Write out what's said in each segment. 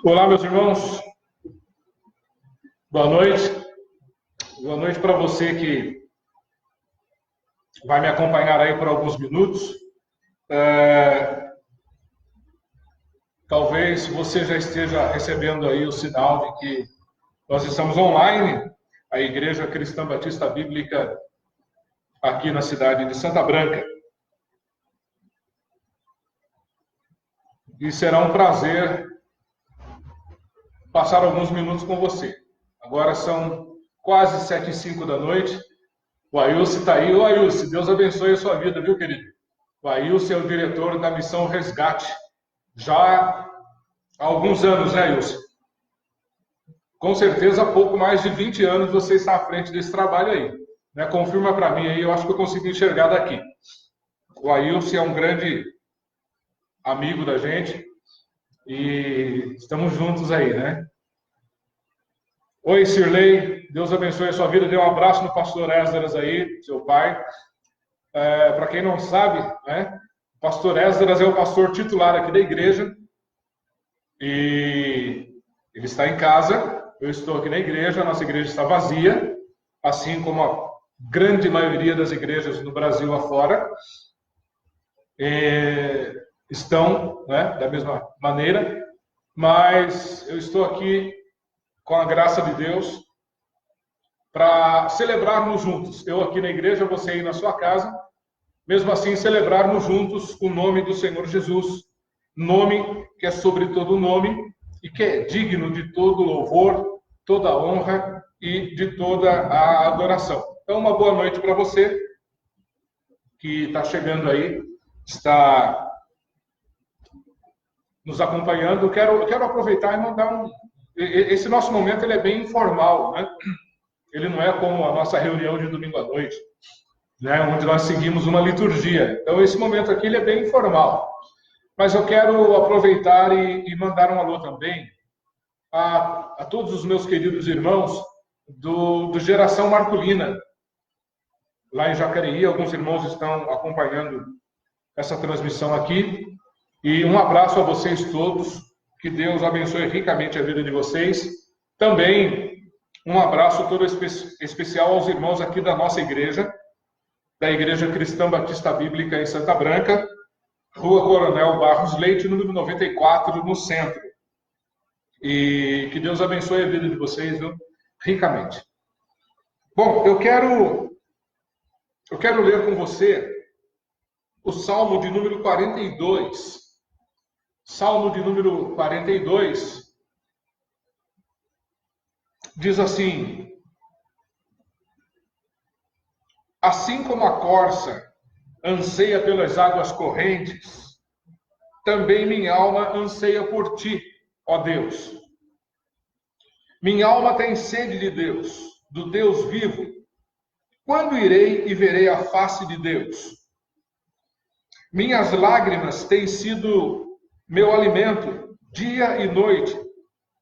Olá, meus irmãos. Boa noite. Boa noite para você que vai me acompanhar aí por alguns minutos. Talvez você já esteja recebendo aí o sinal de que nós estamos online, a Igreja Cristã Batista Bíblica, aqui na cidade de Santa Branca. E será um prazer passar alguns minutos com você. Agora são quase 7h05 da noite. O Ailson está aí. Ô Ailson, Deus abençoe a sua vida, viu, querido? O Ailson é o diretor da Missão Resgate. Já há alguns anos, né, Ailson? Com certeza, há pouco mais de 20 anos você está à frente desse trabalho aí. Né? Confirma para mim aí, eu acho que eu consigo enxergar daqui. O Ailson é um grande amigo da gente e estamos juntos aí, né? Oi, Sirlei, Deus abençoe a sua vida. Dê um abraço no pastor Esdras aí, seu pai. Para quem não sabe, né, o pastor Esdras é o pastor titular aqui da igreja e ele está em casa, eu estou aqui na igreja, a nossa igreja está vazia, assim como a grande maioria das igrejas no Brasil afora. Estão, né, da mesma maneira, mas eu estou aqui com a graça de Deus para celebrarmos juntos. Eu aqui na igreja, você aí na sua casa, mesmo assim celebrarmos juntos o nome do Senhor Jesus, nome que é sobre todo nome e que é digno de todo louvor, toda honra e de toda a adoração. Então, uma boa noite para você que está chegando aí, está nos acompanhando. Eu quero aproveitar e mandar esse nosso momento ele é bem informal, né? Ele não é como a nossa reunião de domingo à noite, né? Onde nós seguimos uma liturgia. Então, esse momento aqui ele é bem informal. Mas eu quero aproveitar e mandar um alô também a todos os meus queridos irmãos do Geração Marculina, lá em Jacareí. Alguns irmãos estão acompanhando essa transmissão aqui. E um abraço a vocês todos. Que Deus abençoe ricamente a vida de vocês. Também um abraço todo especial aos irmãos aqui da nossa igreja, da Igreja Cristã Batista Bíblica em Santa Branca, Rua Coronel Barros Leite, número 94, no centro. E que Deus abençoe a vida de vocês, viu? Ricamente. Bom, eu quero ler com você o Salmo de número 42. Salmo de número 42 diz assim: assim como a corça anseia pelas águas correntes, também minha alma anseia por ti, ó Deus. Minha alma tem sede de Deus, do Deus vivo. Quando irei e verei a face de Deus? Minhas lágrimas têm sido meu alimento, dia e noite,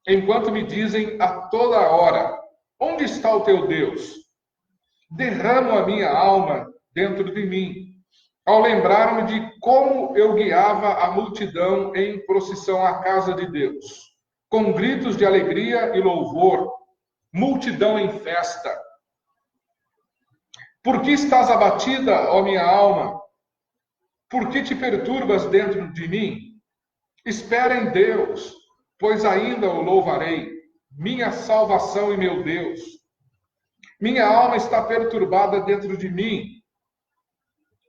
enquanto me dizem a toda hora: onde está o teu Deus? Derramo a minha alma dentro de mim, ao lembrar-me de como eu guiava a multidão em procissão à casa de Deus, com gritos de alegria e louvor, multidão em festa. Por que estás abatida, ó minha alma? Por que te perturbas dentro de mim? Espera em Deus, pois ainda o louvarei, minha salvação e meu Deus. Minha alma está perturbada dentro de mim.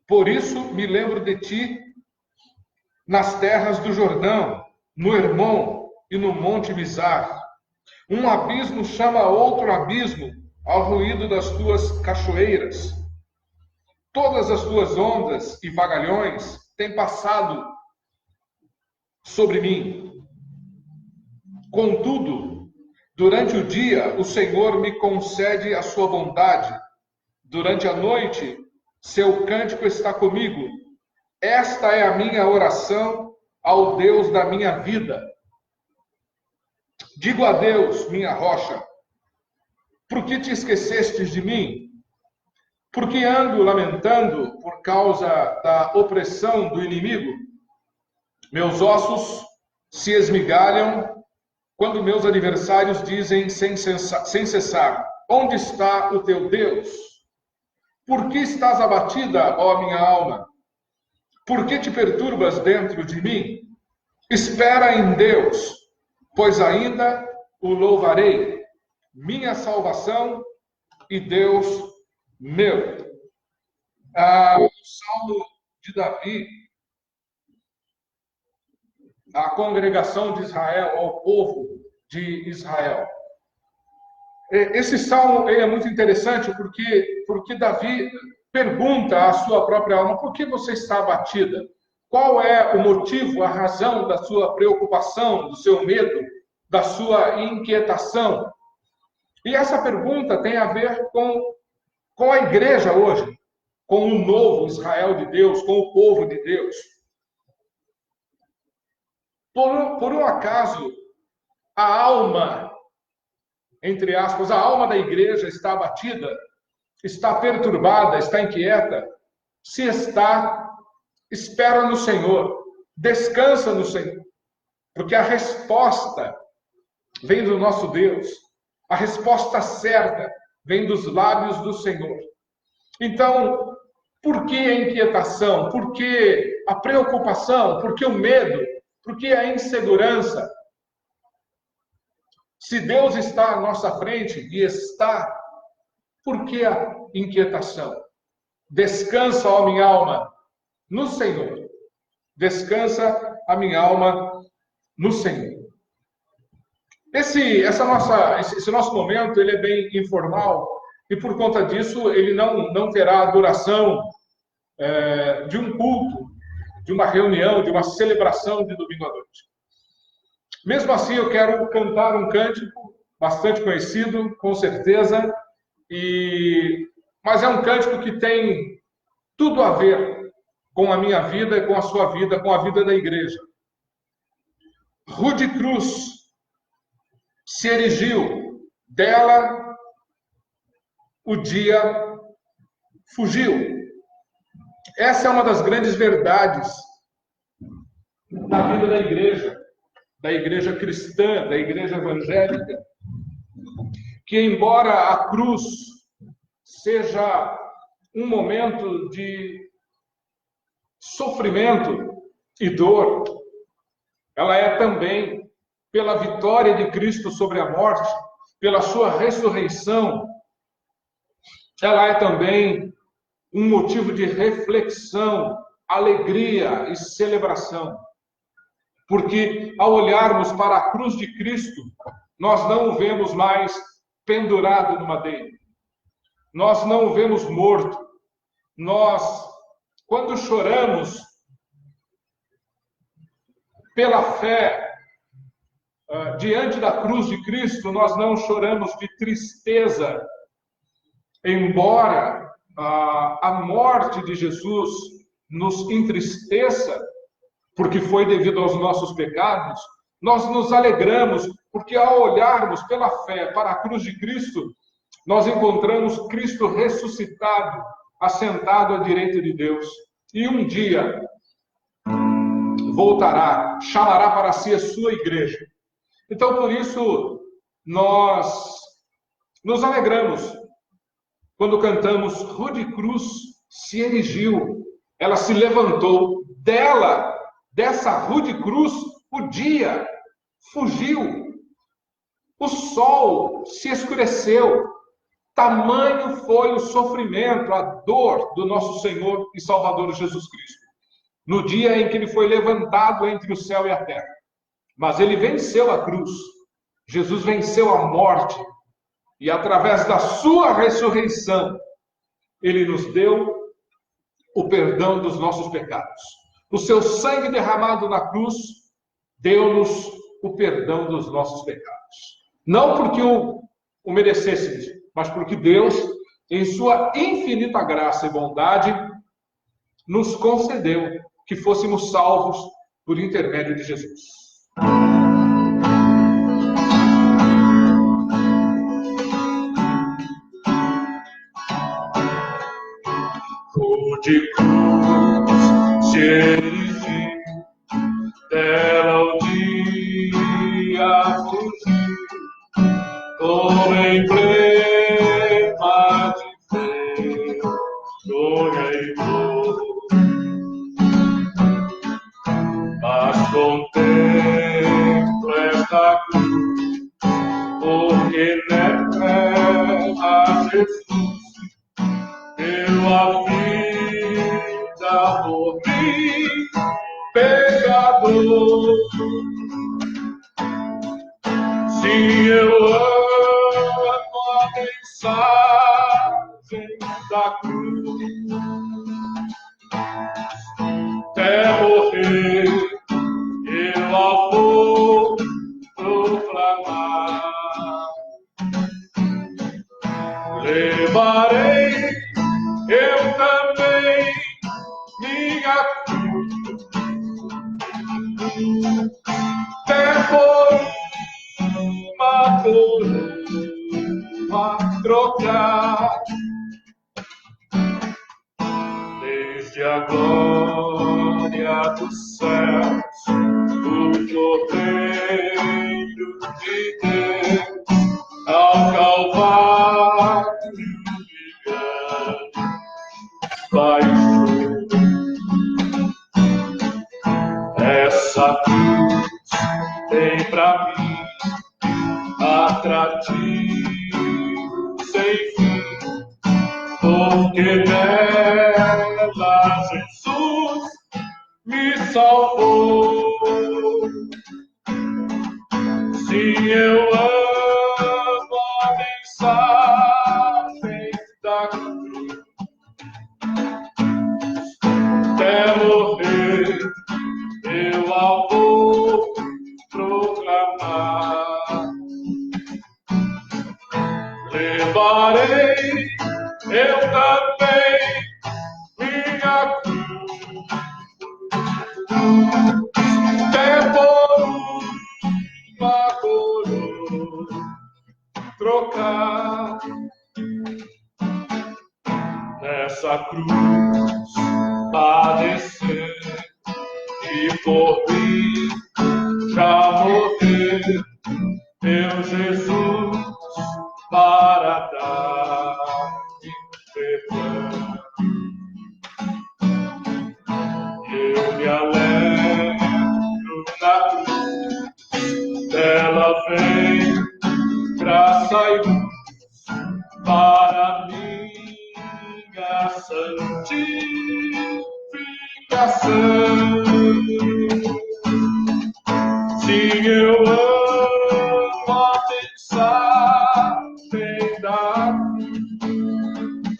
Por isso me lembro de ti nas terras do Jordão, no Hermon e no Monte Mizar. Um abismo chama outro abismo ao ruído das tuas cachoeiras. Todas as tuas ondas e vagalhões têm passado sobre mim. Contudo, durante o dia, o Senhor me concede a sua bondade. Durante a noite, seu cântico está comigo. Esta é a minha oração ao Deus da minha vida. Digo a Deus, minha rocha: por que te esquecestes de mim? Porque ando lamentando por causa da opressão do inimigo. Meus ossos se esmigalham quando meus adversários dizem sem cessar: onde está o teu Deus? Por que estás abatida, ó minha alma? Por que te perturbas dentro de mim? Espera em Deus, pois ainda o louvarei, minha salvação e Deus meu. O Salmo de Davi, a congregação de Israel, ao povo de Israel. Esse salmo é muito interessante porque Davi pergunta à sua própria alma: por que você está abatida? Qual é o motivo, a razão da sua preocupação, do seu medo, da sua inquietação? E essa pergunta tem a ver com a igreja hoje, com o novo Israel de Deus, com o povo de Deus. Por um acaso, a alma, entre aspas, a alma da igreja está abatida, está perturbada, está inquieta? Se está, espera no Senhor, descansa no Senhor, porque a resposta vem do nosso Deus, a resposta certa vem dos lábios do Senhor. Então, por que a inquietação? Por que a preocupação? Por que o medo? Por que a insegurança? Se Deus está à nossa frente, e está, por que a inquietação? Descansa, ó minha alma, no Senhor. Descansa a minha alma no Senhor. Esse nosso momento, ele é bem informal, e por conta disso, ele não terá a duração de um culto, de uma reunião, de uma celebração de domingo à noite. Mesmo assim, eu quero cantar um cântico bastante conhecido, com certeza, mas é um cântico que tem tudo a ver com a minha vida e com a sua vida, com a vida da igreja. Rude cruz se erigiu, dela o dia fugiu. Essa é uma das grandes verdades da vida da igreja cristã, da igreja evangélica, que embora a cruz seja um momento de sofrimento e dor, ela é também, pela vitória de Cristo sobre a morte, pela sua ressurreição, ela é também um motivo de reflexão, alegria e celebração. Porque ao olharmos para a cruz de Cristo, nós não o vemos mais pendurado no madeiro. Nós não o vemos morto. Nós, quando choramos pela fé diante da cruz de Cristo, nós não choramos de tristeza, embora a morte de Jesus nos entristeça, porque foi devido aos nossos pecados. Nós nos alegramos, porque ao olharmos pela fé para a cruz de Cristo, nós encontramos Cristo ressuscitado, assentado à direita de Deus. E um dia voltará, chamará para si a sua igreja. Então, por isso, nós nos alegramos quando cantamos: rude cruz se erigiu, ela se levantou, dessa rude cruz, o dia fugiu, o sol se escureceu, tamanho foi o sofrimento, a dor do nosso Senhor e Salvador Jesus Cristo, no dia em que ele foi levantado entre o céu e a terra. Mas ele venceu a cruz, Jesus venceu a morte, e através da sua ressurreição, ele nos deu o perdão dos nossos pecados. O seu sangue derramado na cruz deu-nos o perdão dos nossos pecados. Não porque o merecêssemos, mas porque Deus, em sua infinita graça e bondade, nos concedeu que fôssemos salvos por intermédio de Jesus. Rude cruz se erigiu, dela o dia a fugir como emblema de fé do Reino. Mas contemplo esta cruz, porque nela Jesus deu a vida por mim, pecador. Se eu amo a mensagem da cruz, até morrer eu a vou proclamar. Levarei eu também minha cruz, até por uma coroa trocar. Desde a glória dos céus, o Cordeiro de Deus, ao Calvário de grande paixão. Essa cruz tem pra mim atrativo sem fim, porque nela Jesus me salvou. Se eu amo a mensagem da cruz, até morrer eu a vou proclamar. Levarei eu também minha cruz, até por uma coroa trocar. Nessa cruz padecer e por mim já morrer, meu Jesus, para dar-me perdão. Eu me alegro na cruz, dela vem graça e luz para minha santificação. Se eu amo a mensagem da cruz,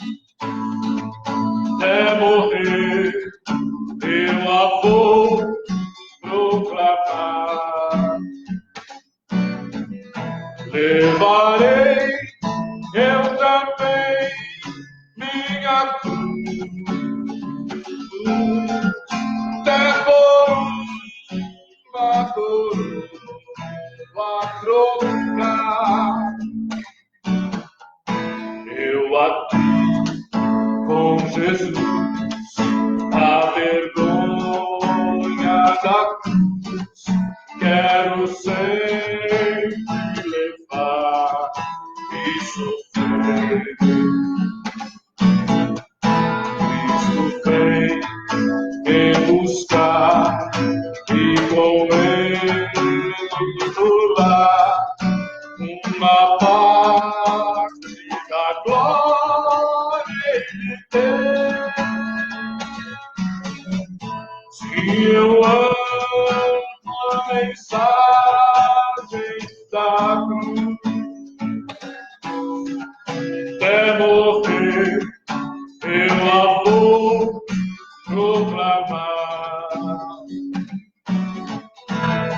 até morrer eu a vou proclamar. Levarei eu também minha cruz, até por uma coroa trocar. Eu atuo com Jesus a vergonha da cruz, quero sempre levar e sofrer. Cristo vem me buscar e com ele pular uma parte da glória ele tem. Se eu amo a mensagem da cruz, até morrer eu a vou proclamar.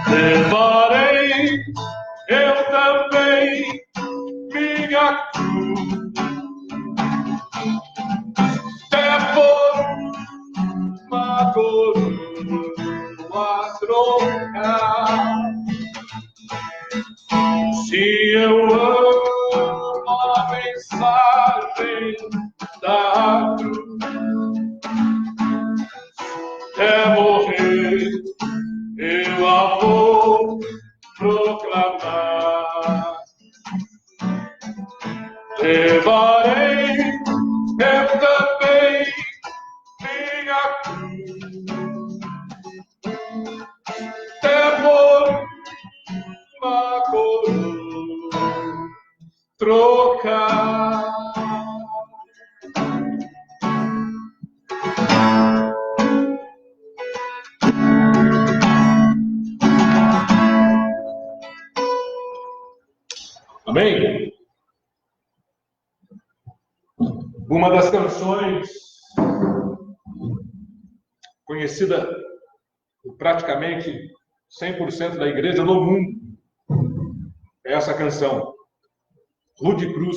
Levarei eu também minha cruz, até por uma coroa trocar. Se eu amo a mensagem da cruz, até morrer eu a vou proclamar. trocar. Amém? Uma das canções conhecida por praticamente 100% da igreja no mundo é essa canção. Rude Cruz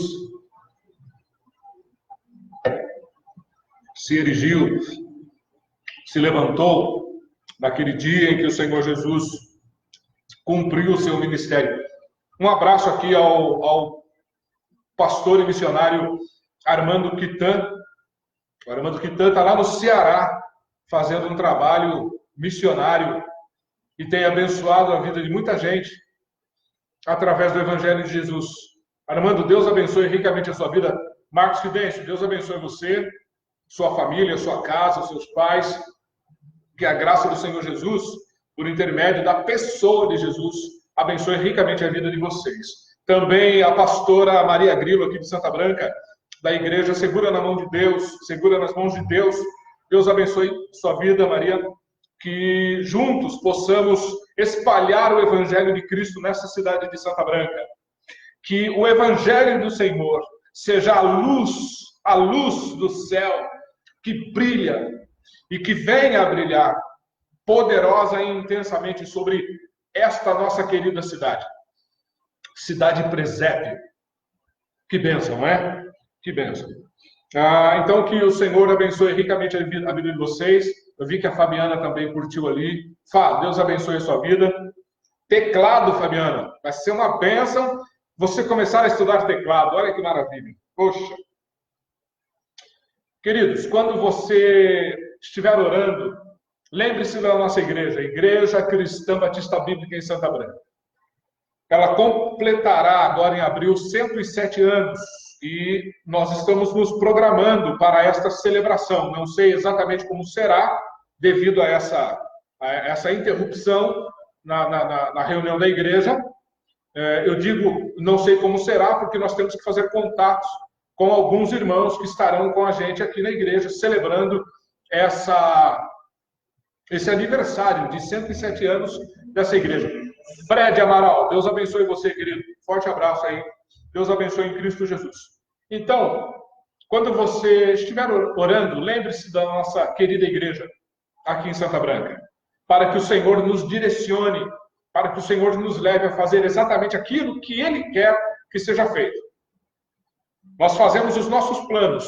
se erigiu, se levantou naquele dia em que o Senhor Jesus cumpriu o seu ministério. Um abraço aqui ao pastor e missionário Armando Quitan. O Armando Quitan está lá no Ceará, fazendo um trabalho missionário e tem abençoado a vida de muita gente através do Evangelho de Jesus. Armando, Deus abençoe ricamente a sua vida. Marcos Fidêncio, Deus abençoe você, sua família, sua casa, seus pais. Que a graça do Senhor Jesus, por intermédio da pessoa de Jesus, abençoe ricamente a vida de vocês. Também a pastora Maria Grilo, aqui de Santa Branca, da igreja, segura na mão de Deus, segura nas mãos de Deus. Deus abençoe sua vida, Maria. Que juntos possamos espalhar o Evangelho de Cristo nessa cidade de Santa Branca. Que o Evangelho do Senhor seja a luz do céu que brilha e que venha a brilhar poderosa e intensamente sobre esta nossa querida cidade. Cidade presépio. Que bênção, não é? Que bênção. Então, que o Senhor abençoe ricamente a vida de vocês. Eu vi que a Fabiana também curtiu ali. Fá, Deus abençoe a sua vida. Teclado, Fabiana. Vai ser uma bênção você começar a estudar teclado. Olha que maravilha. Poxa. Queridos, quando você estiver orando, lembre-se da nossa igreja, a Igreja Cristã Batista Bíblica em Santa Branca. Ela completará agora em abril 107 anos e nós estamos nos programando para esta celebração. Não sei exatamente como será, devido a essa interrupção na reunião da igreja. Eu digo não sei como será, porque nós temos que fazer contatos com alguns irmãos que estarão com a gente aqui na igreja, celebrando esse aniversário de 107 anos dessa igreja. Fred Amaral, Deus abençoe você, querido. Forte abraço aí. Deus abençoe em Cristo Jesus. Então, quando você estiver orando, lembre-se da nossa querida igreja aqui em Santa Branca, para que o Senhor nos direcione, para que o Senhor nos leve a fazer exatamente aquilo que Ele quer que seja feito. Nós fazemos os nossos planos,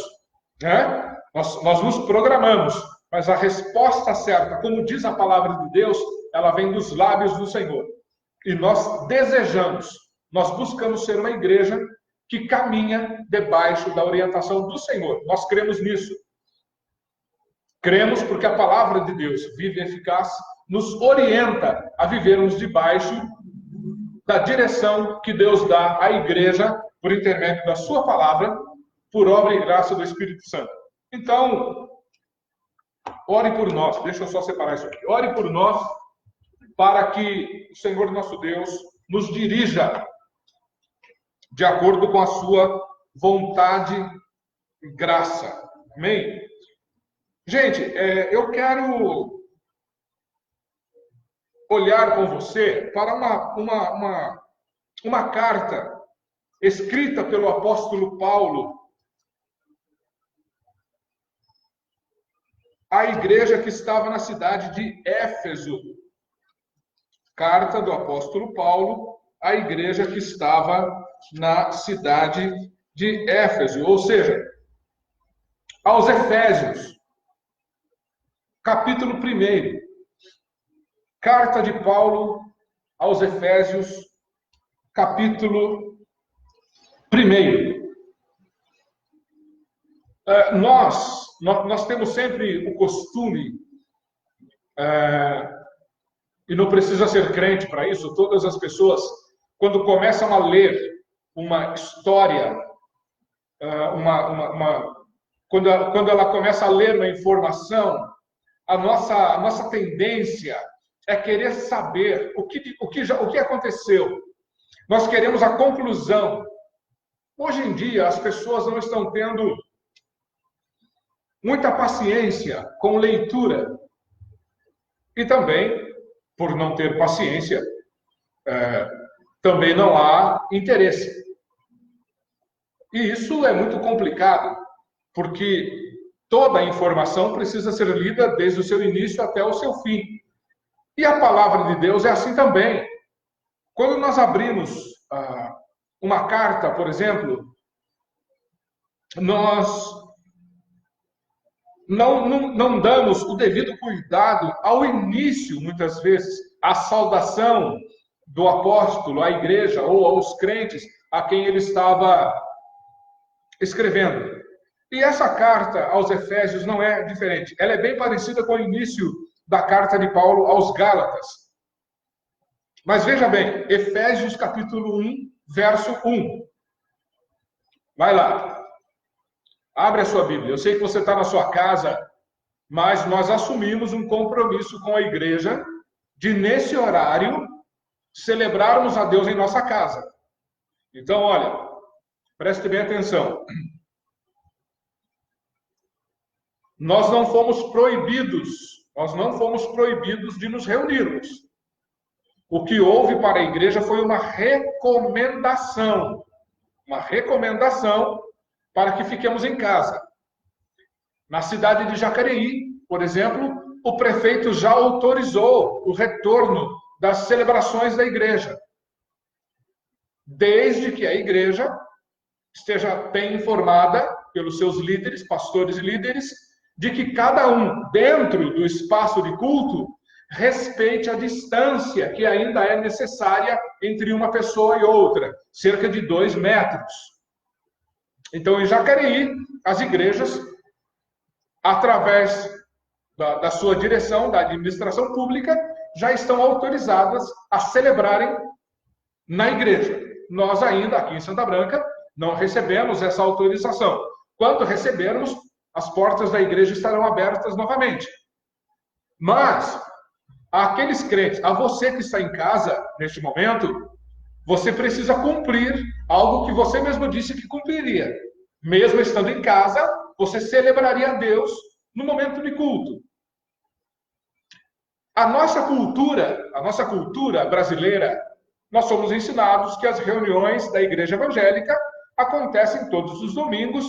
né? Nós nos programamos, mas a resposta certa, como diz a palavra de Deus, ela vem dos lábios do Senhor. E nós desejamos, nós buscamos ser uma igreja que caminha debaixo da orientação do Senhor. Nós cremos nisso. Cremos porque a palavra de Deus, viva e eficaz, nos orienta a vivermos debaixo da direção que Deus dá à igreja por intermédio da sua palavra, por obra e graça do Espírito Santo. Então, ore por nós. Deixa eu só separar isso aqui. Ore por nós para que o Senhor nosso Deus nos dirija de acordo com a sua vontade e graça. Amém? Gente, eu quero olhar com você para uma carta escrita pelo apóstolo Paulo à igreja que estava na cidade de Éfeso. Carta do apóstolo Paulo à igreja que estava na cidade de Éfeso, ou seja, aos Efésios, capítulo 1. Carta de Paulo aos Efésios, capítulo 1. Nós temos sempre o costume, e não precisa ser crente para isso, todas as pessoas, quando começam a ler uma história, quando ela começa a ler uma informação, a nossa tendência é querer saber o que aconteceu. Nós queremos a conclusão. Hoje em dia, as pessoas não estão tendo muita paciência com leitura. E também, por não ter paciência, também não há interesse. E isso é muito complicado, porque toda a informação precisa ser lida desde o seu início até o seu fim. E a palavra de Deus é assim também. Quando nós abrimos uma carta, por exemplo, nós não damos o devido cuidado ao início, muitas vezes, à saudação do apóstolo à igreja ou aos crentes a quem ele estava escrevendo. E essa carta aos Efésios não é diferente. Ela é bem parecida com o início da carta de Paulo aos Gálatas. Mas veja bem, Efésios capítulo 1, verso 1. Vai lá. Abre a sua Bíblia. Eu sei que você está na sua casa, mas nós assumimos um compromisso com a igreja de, nesse horário, celebrarmos a Deus em nossa casa. Então, olha, preste bem atenção. Nós não fomos proibidos de nos reunirmos. O que houve para a igreja foi uma recomendação para que fiquemos em casa. Na cidade de Jacareí, por exemplo, o prefeito já autorizou o retorno das celebrações da igreja, desde que a igreja esteja bem informada pelos seus líderes, pastores e líderes, de que cada um, dentro do espaço de culto, respeite a distância que ainda é necessária entre uma pessoa e outra, cerca de 2 metros. Então, em Jacareí, as igrejas, através da sua direção, da administração pública, já estão autorizadas a celebrarem na igreja. Nós ainda, aqui em Santa Branca, não recebemos essa autorização. Quando recebermos, as portas da igreja estarão abertas novamente. Mas, àqueles crentes, a você que está em casa, neste momento, você precisa cumprir algo que você mesmo disse que cumpriria. Mesmo estando em casa, você celebraria a Deus no momento de culto. A nossa cultura brasileira, nós somos ensinados que as reuniões da igreja evangélica acontecem todos os domingos,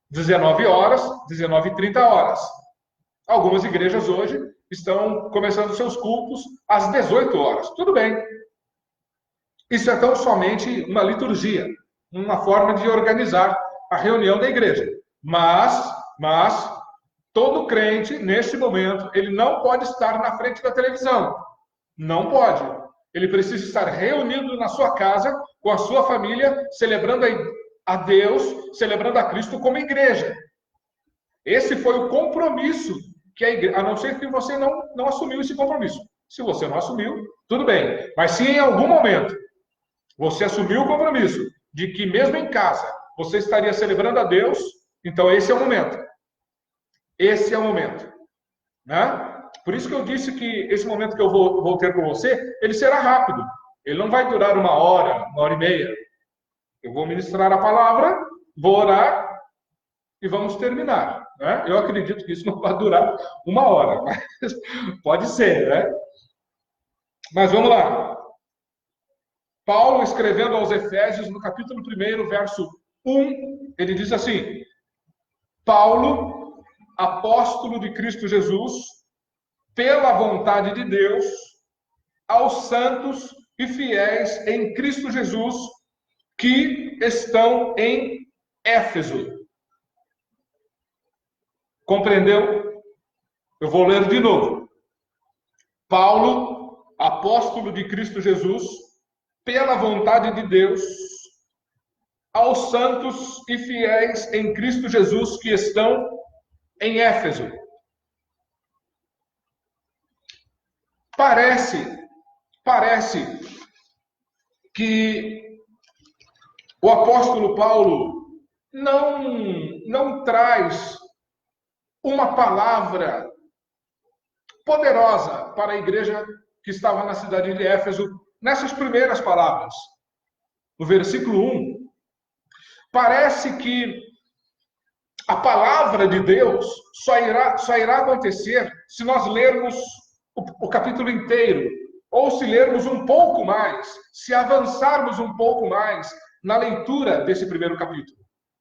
19 horas, 19h30. Algumas igrejas hoje estão começando seus cultos às 18 horas. Tudo bem. Isso é tão somente uma liturgia, uma forma de organizar a reunião da igreja. Mas todo crente, neste momento, ele não pode estar na frente da televisão. Não pode. Ele precisa estar reunido na sua casa, com a sua família, celebrando a Deus, celebrando a Cristo como igreja. Esse foi o compromisso que a igreja, a não ser que você não assumiu esse compromisso. Se você não assumiu, tudo bem. Mas se em algum momento você assumiu o compromisso de que mesmo em casa você estaria celebrando a Deus, então esse é o momento. Esse é o momento. Né? Por isso que eu disse que esse momento que eu vou ter com você, ele será rápido. Ele não vai durar 1 hora, 1 hora e meia. Eu vou ministrar a palavra, vou orar e vamos terminar. Né? Eu acredito que isso não vai durar 1 hora, mas pode ser, né? Mas vamos lá. Paulo, escrevendo aos Efésios, no capítulo 1, verso 1, ele diz assim: Paulo, apóstolo de Cristo Jesus, pela vontade de Deus, aos santos e fiéis em Cristo Jesus, que estão em Éfeso. Compreendeu? Eu vou ler de novo. Paulo, apóstolo de Cristo Jesus, pela vontade de Deus, aos santos e fiéis em Cristo Jesus que estão em Éfeso. Parece que o apóstolo Paulo não traz uma palavra poderosa para a igreja que estava na cidade de Éfeso, nessas primeiras palavras. No versículo 1, Parece que a palavra de Deus só irá acontecer se nós lermos o capítulo inteiro, ou se lermos um pouco mais, se avançarmos um pouco mais na leitura desse primeiro capítulo.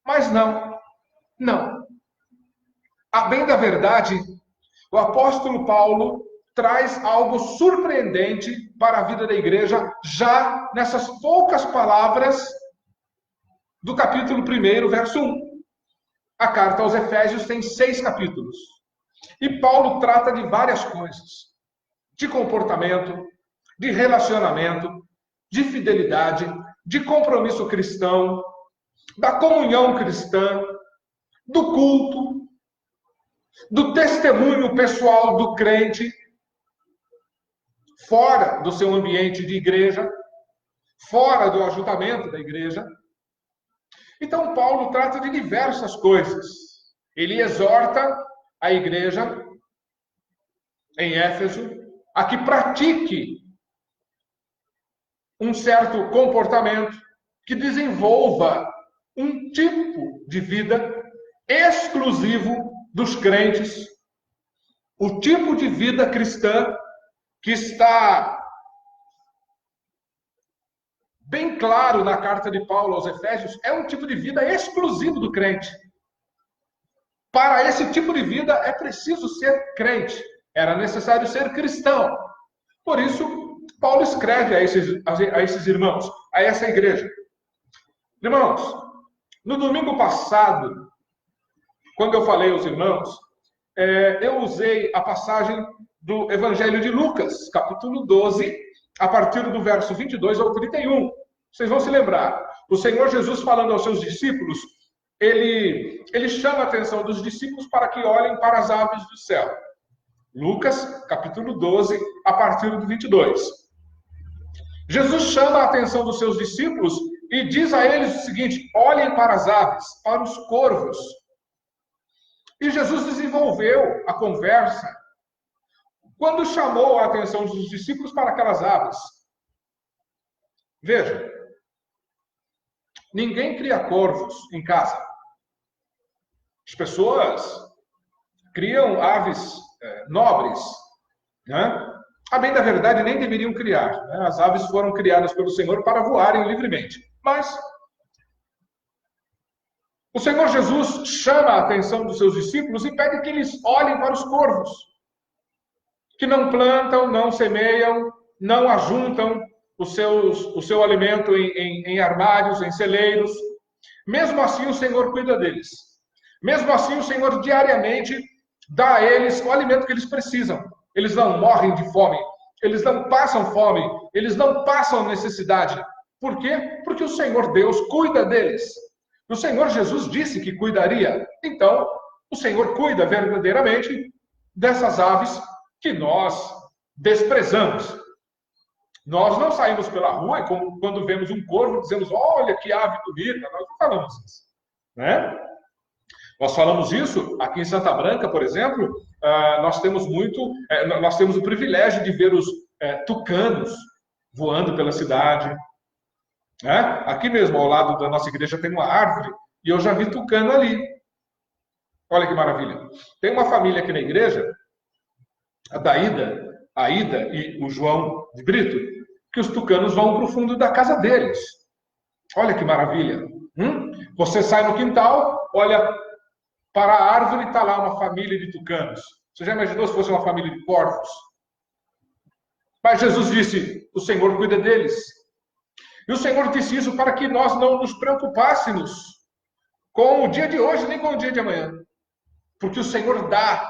Mas não. A bem da verdade, o apóstolo Paulo traz algo surpreendente para a vida da igreja, já nessas poucas palavras do capítulo 1, verso 1. A carta aos Efésios tem 6 capítulos. E Paulo trata de várias coisas: de comportamento, de relacionamento, de fidelidade, de compromisso cristão, da comunhão cristã, do culto, do testemunho pessoal do crente, fora do seu ambiente de igreja, fora do ajuntamento da igreja. Então, Paulo trata de diversas coisas. Ele exorta a igreja em Éfeso a que pratique um certo comportamento, que desenvolva um tipo de vida exclusivo dos crentes, o tipo de vida cristã que está bem claro na carta de Paulo aos Efésios, é um tipo de vida exclusivo do crente. Para esse tipo de vida é preciso ser crente. Era necessário ser cristão. Por isso, Paulo escreve a esses irmãos, a essa igreja. Irmãos, no domingo passado, quando eu falei aos irmãos, eu usei a passagem do Evangelho de Lucas, capítulo 12, a partir do verso 22 ao 31. Vocês vão se lembrar. O Senhor Jesus, falando aos seus discípulos, ele chama a atenção dos discípulos para que olhem para as aves do céu. Lucas, capítulo 12, a partir do 22. Jesus chama a atenção dos seus discípulos e diz a eles o seguinte: olhem para as aves, para os corvos. E Jesus desenvolveu a conversa quando chamou a atenção dos discípulos para aquelas aves. Veja, ninguém cria corvos em casa. As pessoas criam aves nobres, né? A bem da verdade, nem deveriam criar, né? As aves foram criadas pelo Senhor para voarem livremente. Mas o Senhor Jesus chama a atenção dos seus discípulos e pede que eles olhem para os corvos, que não plantam, não semeiam, não ajuntam o seu alimento em armários, em celeiros. Mesmo assim, o Senhor cuida deles. Mesmo assim, o Senhor diariamente dá a eles o alimento que eles precisam. Eles não morrem de fome, eles não passam fome, eles não passam necessidade. Por quê? Porque o Senhor Deus cuida deles. O Senhor Jesus disse que cuidaria. Então, o Senhor cuida verdadeiramente dessas aves que nós desprezamos. Nós não saímos pela rua e quando vemos um corvo dizemos: olha que ave bonita. Nós não falamos isso, né? Nós falamos isso aqui em Santa Branca, por exemplo. Nós temos o privilégio de ver os tucanos voando pela cidade, né? Aqui mesmo, ao lado da nossa igreja, tem uma árvore e eu já vi tucano ali. Olha que maravilha. Tem uma família aqui na igreja, a Ida e o João de Brito, que os tucanos vão para o fundo da casa deles. Olha que maravilha. Você sai no quintal, olha para a árvore, está lá uma família de tucanos. Você já imaginou se fosse uma família de corvos? Mas Jesus disse: o Senhor cuida deles. E o Senhor disse isso para que nós não nos preocupássemos com o dia de hoje, nem com o dia de amanhã. Porque o Senhor dá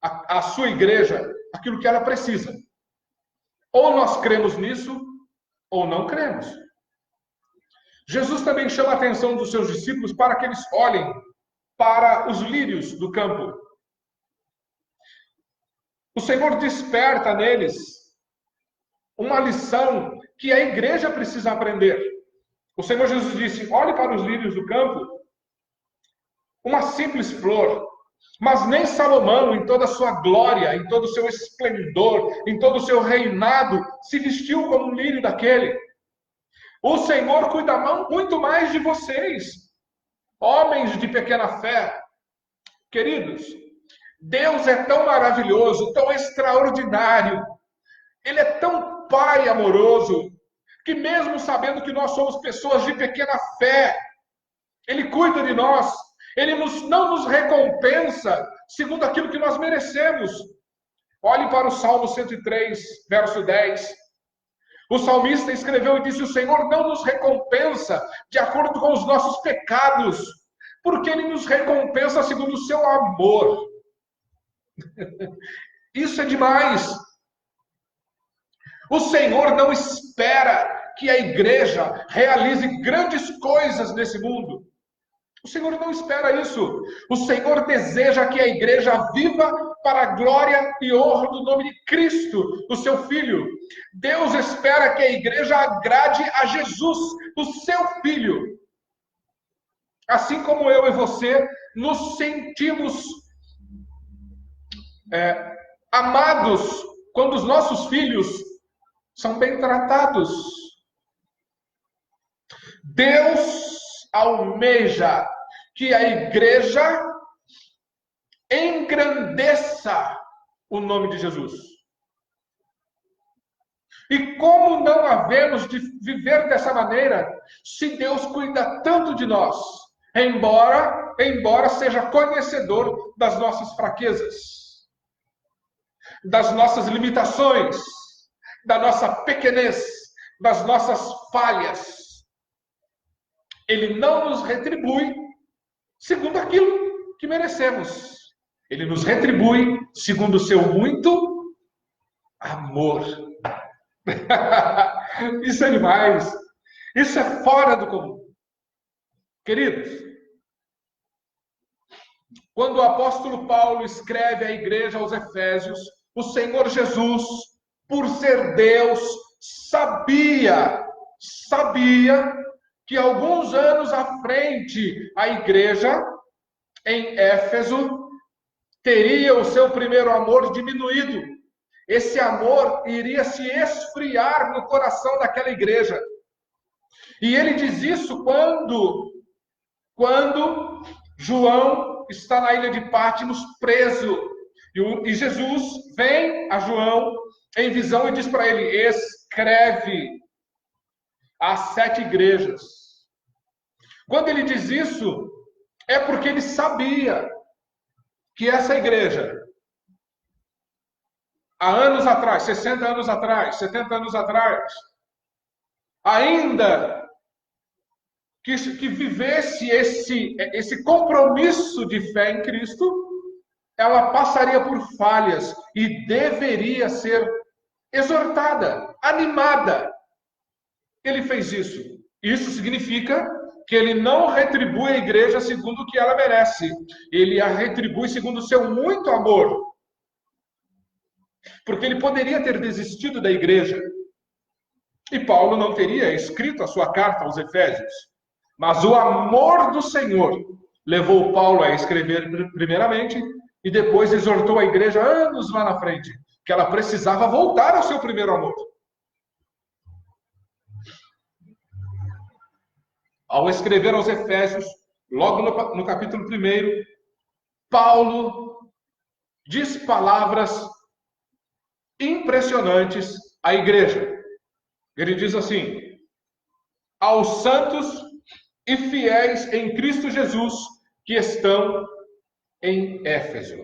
à sua igreja aquilo que ela precisa. Ou nós cremos nisso, ou não cremos. Jesus também chama a atenção dos seus discípulos para que eles olhem para os lírios do campo. O Senhor desperta neles uma lição que a igreja precisa aprender. O Senhor Jesus disse: olhe para os lírios do campo, uma simples flor, mas nem Salomão, em toda a sua glória, em todo o seu esplendor, em todo o seu reinado, se vestiu como um lírio daquele. O Senhor cuida muito mais de vocês. homens de pequena fé. Queridos, Deus é tão maravilhoso, tão extraordinário, Ele é tão Pai amoroso, que mesmo sabendo que nós somos pessoas de pequena fé, Ele cuida de nós, Ele não nos recompensa segundo aquilo que nós merecemos. Olhe para o Salmo 103, verso 10. O salmista escreveu e disse: o Senhor não nos recompensa de acordo com os nossos pecados, porque Ele nos recompensa segundo o seu amor. Isso é demais. O Senhor não espera que a igreja realize grandes coisas nesse mundo. O Senhor não espera isso. O Senhor deseja que a igreja viva para a glória e honra do nome de Cristo, o seu Filho. Deus espera que a igreja agrade a Jesus, o seu Filho. Assim como eu e você nos sentimos amados quando os nossos filhos são bem tratados. Deus almeja que a igreja engrandeça o nome de Jesus. E como não havemos de viver dessa maneira, se Deus cuida tanto de nós, embora seja conhecedor das nossas fraquezas, das nossas limitações, da nossa pequenez, das nossas falhas. Ele não nos retribui segundo aquilo que merecemos. Ele nos retribui segundo o seu muito amor. Isso é demais. Isso é fora do comum. Queridos, quando o apóstolo Paulo escreve à igreja aos Efésios, o Senhor Jesus, por ser Deus, sabia que alguns anos à frente a igreja em Éfeso teria o seu primeiro amor diminuído. Esse amor iria se esfriar no coração daquela igreja. E ele diz isso quando João está na ilha de Patmos preso. E Jesus vem a João em visão e diz para ele: escreve às 7 igrejas. Quando ele diz isso, é porque ele sabia que essa igreja, há anos atrás, 60 anos atrás, 70 anos atrás, ainda que vivesse esse compromisso de fé em Cristo, ela passaria por falhas e deveria ser exortada, animada. Ele fez isso. Isso significa que ele não retribui a igreja segundo o que ela merece. Ele a retribui segundo o seu muito amor. Porque ele poderia ter desistido da igreja. E Paulo não teria escrito a sua carta aos Efésios. Mas o amor do Senhor levou Paulo a escrever primeiramente e depois exortou a igreja anos lá na frente, que ela precisava voltar ao seu primeiro amor. Ao escrever aos Efésios, logo no capítulo 1, Paulo diz palavras impressionantes à igreja. Ele diz assim: aos santos e fiéis em Cristo Jesus que estão em Éfeso.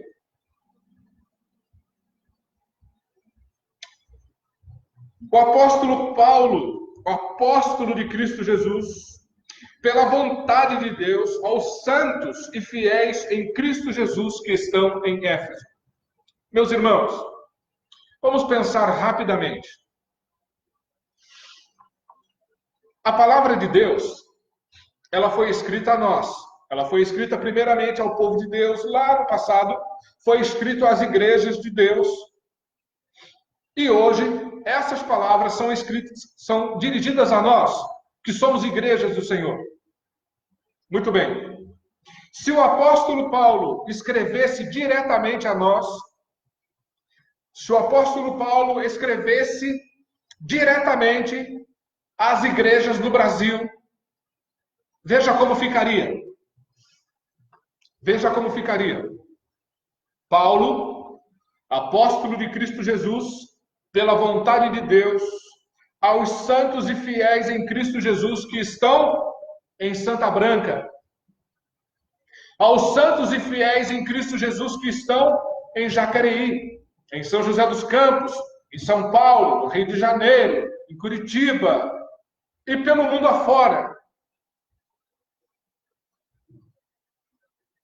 O apóstolo Paulo, o apóstolo de Cristo Jesus, pela vontade de Deus, aos santos e fiéis em Cristo Jesus que estão em Éfeso. Meus irmãos, vamos pensar rapidamente. A palavra de Deus, ela foi escrita a nós. Ela foi escrita primeiramente ao povo de Deus lá no passado, foi escrito às igrejas de Deus. E hoje, essas palavras são dirigidas a nós, que somos igrejas do Senhor. Muito bem. Se o apóstolo Paulo escrevesse diretamente a nós, se o apóstolo Paulo escrevesse diretamente às igrejas do Brasil, veja como ficaria. Veja como ficaria. Paulo, apóstolo de Cristo Jesus, pela vontade de Deus, aos santos e fiéis em Cristo Jesus que estão em Santa Branca, aos santos e fiéis em Cristo Jesus que estão em Jacareí, em São José dos Campos, em São Paulo, no Rio de Janeiro, em Curitiba e pelo mundo afora.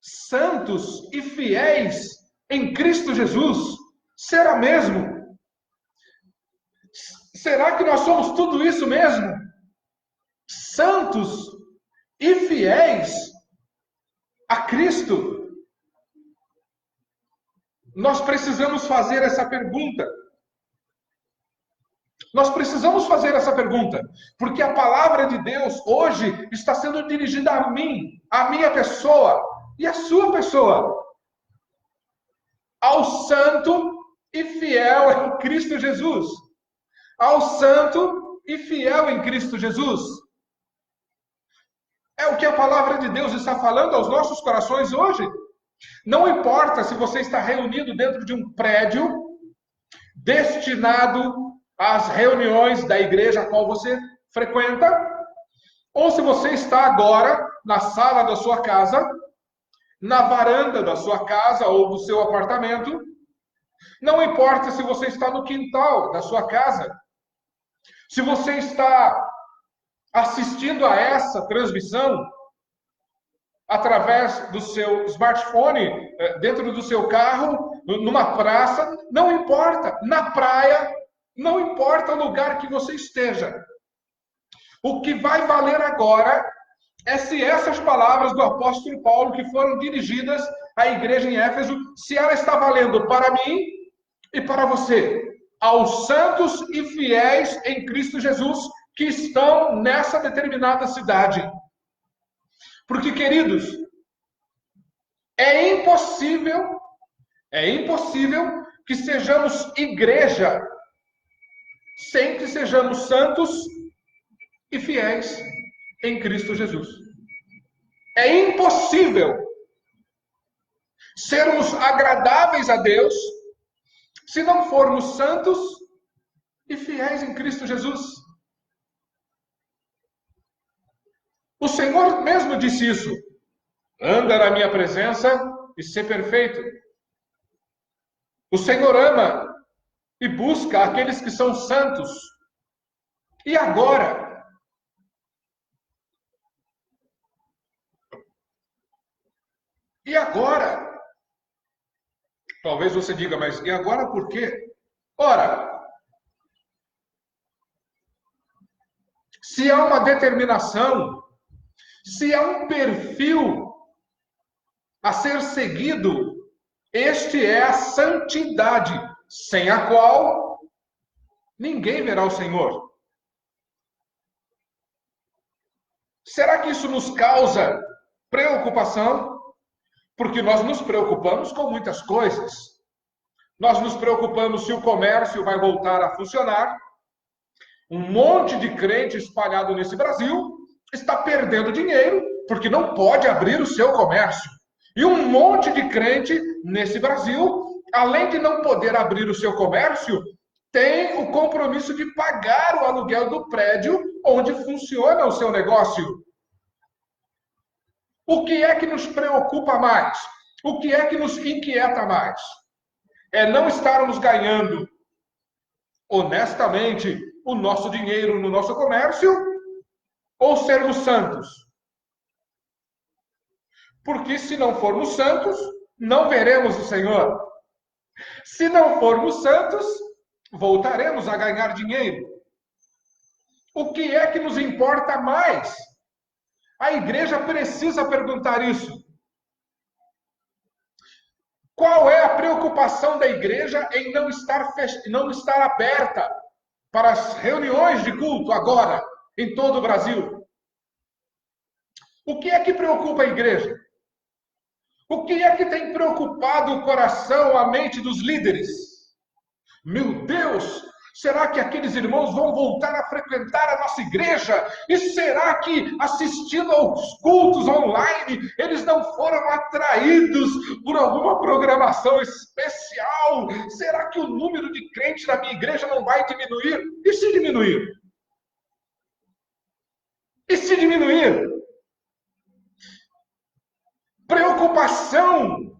Santos e fiéis em Cristo Jesus, será mesmo? Será que nós somos tudo isso mesmo? Santos e fiéis a Cristo? Nós precisamos fazer essa pergunta. Nós precisamos fazer essa pergunta, porque a palavra de Deus hoje está sendo dirigida a mim, a minha pessoa e a sua pessoa. Ao santo e fiel em Cristo Jesus. Ao santo e fiel em Cristo Jesus. É o que a palavra de Deus está falando aos nossos corações hoje. Não importa se você está reunido dentro de um prédio destinado às reuniões da igreja a qual você frequenta, ou se você está agora na sala da sua casa, na varanda da sua casa ou do seu apartamento. Não importa se você está no quintal da sua casa, se você está assistindo a essa transmissão através do seu smartphone, dentro do seu carro, numa praça, não importa, na praia, não importa o lugar que você esteja. O que vai valer agora é se essas palavras do apóstolo Paulo, que foram dirigidas à igreja em Éfeso, se ela está valendo para mim e para você, aos santos e fiéis em Cristo Jesus, que estão nessa determinada cidade. Porque, queridos, é impossível que sejamos igreja sem que sejamos santos e fiéis em Cristo Jesus. É impossível sermos agradáveis a Deus se não formos santos e fiéis em Cristo Jesus. O Senhor mesmo disse isso. Anda na minha presença e ser perfeito. O Senhor ama e busca aqueles que são santos. E agora? E agora? Talvez você diga, mas e agora por quê? Ora, se há uma determinação, se há um perfil a ser seguido, este é a santidade, sem a qual ninguém verá o Senhor. Será que isso nos causa preocupação? Porque nós nos preocupamos com muitas coisas. Nós nos preocupamos se o comércio vai voltar a funcionar. Um monte de crente espalhado nesse Brasil está perdendo dinheiro porque não pode abrir o seu comércio. E um monte de crente nesse Brasil, além de não poder abrir o seu comércio, tem o compromisso de pagar o aluguel do prédio onde funciona o seu negócio. O que é que nos preocupa mais? O que é que nos inquieta mais? É não estarmos ganhando honestamente o nosso dinheiro no nosso comércio ou sermos santos? Porque se não formos santos, não veremos o Senhor. Se não formos santos, voltaremos a ganhar dinheiro. O que é que nos importa mais? A igreja precisa perguntar isso. Qual é a preocupação da igreja em não estar aberta para as reuniões de culto agora, em todo o Brasil? O que é que preocupa a igreja? O que é que tem preocupado o coração, a mente dos líderes? Meu Deus, Será que aqueles irmãos vão voltar a frequentar a nossa igreja? E será que, assistindo aos cultos online, eles não foram atraídos por alguma programação especial? Será que o número de crentes na minha igreja não vai diminuir? E se diminuir? E se diminuir? Preocupação,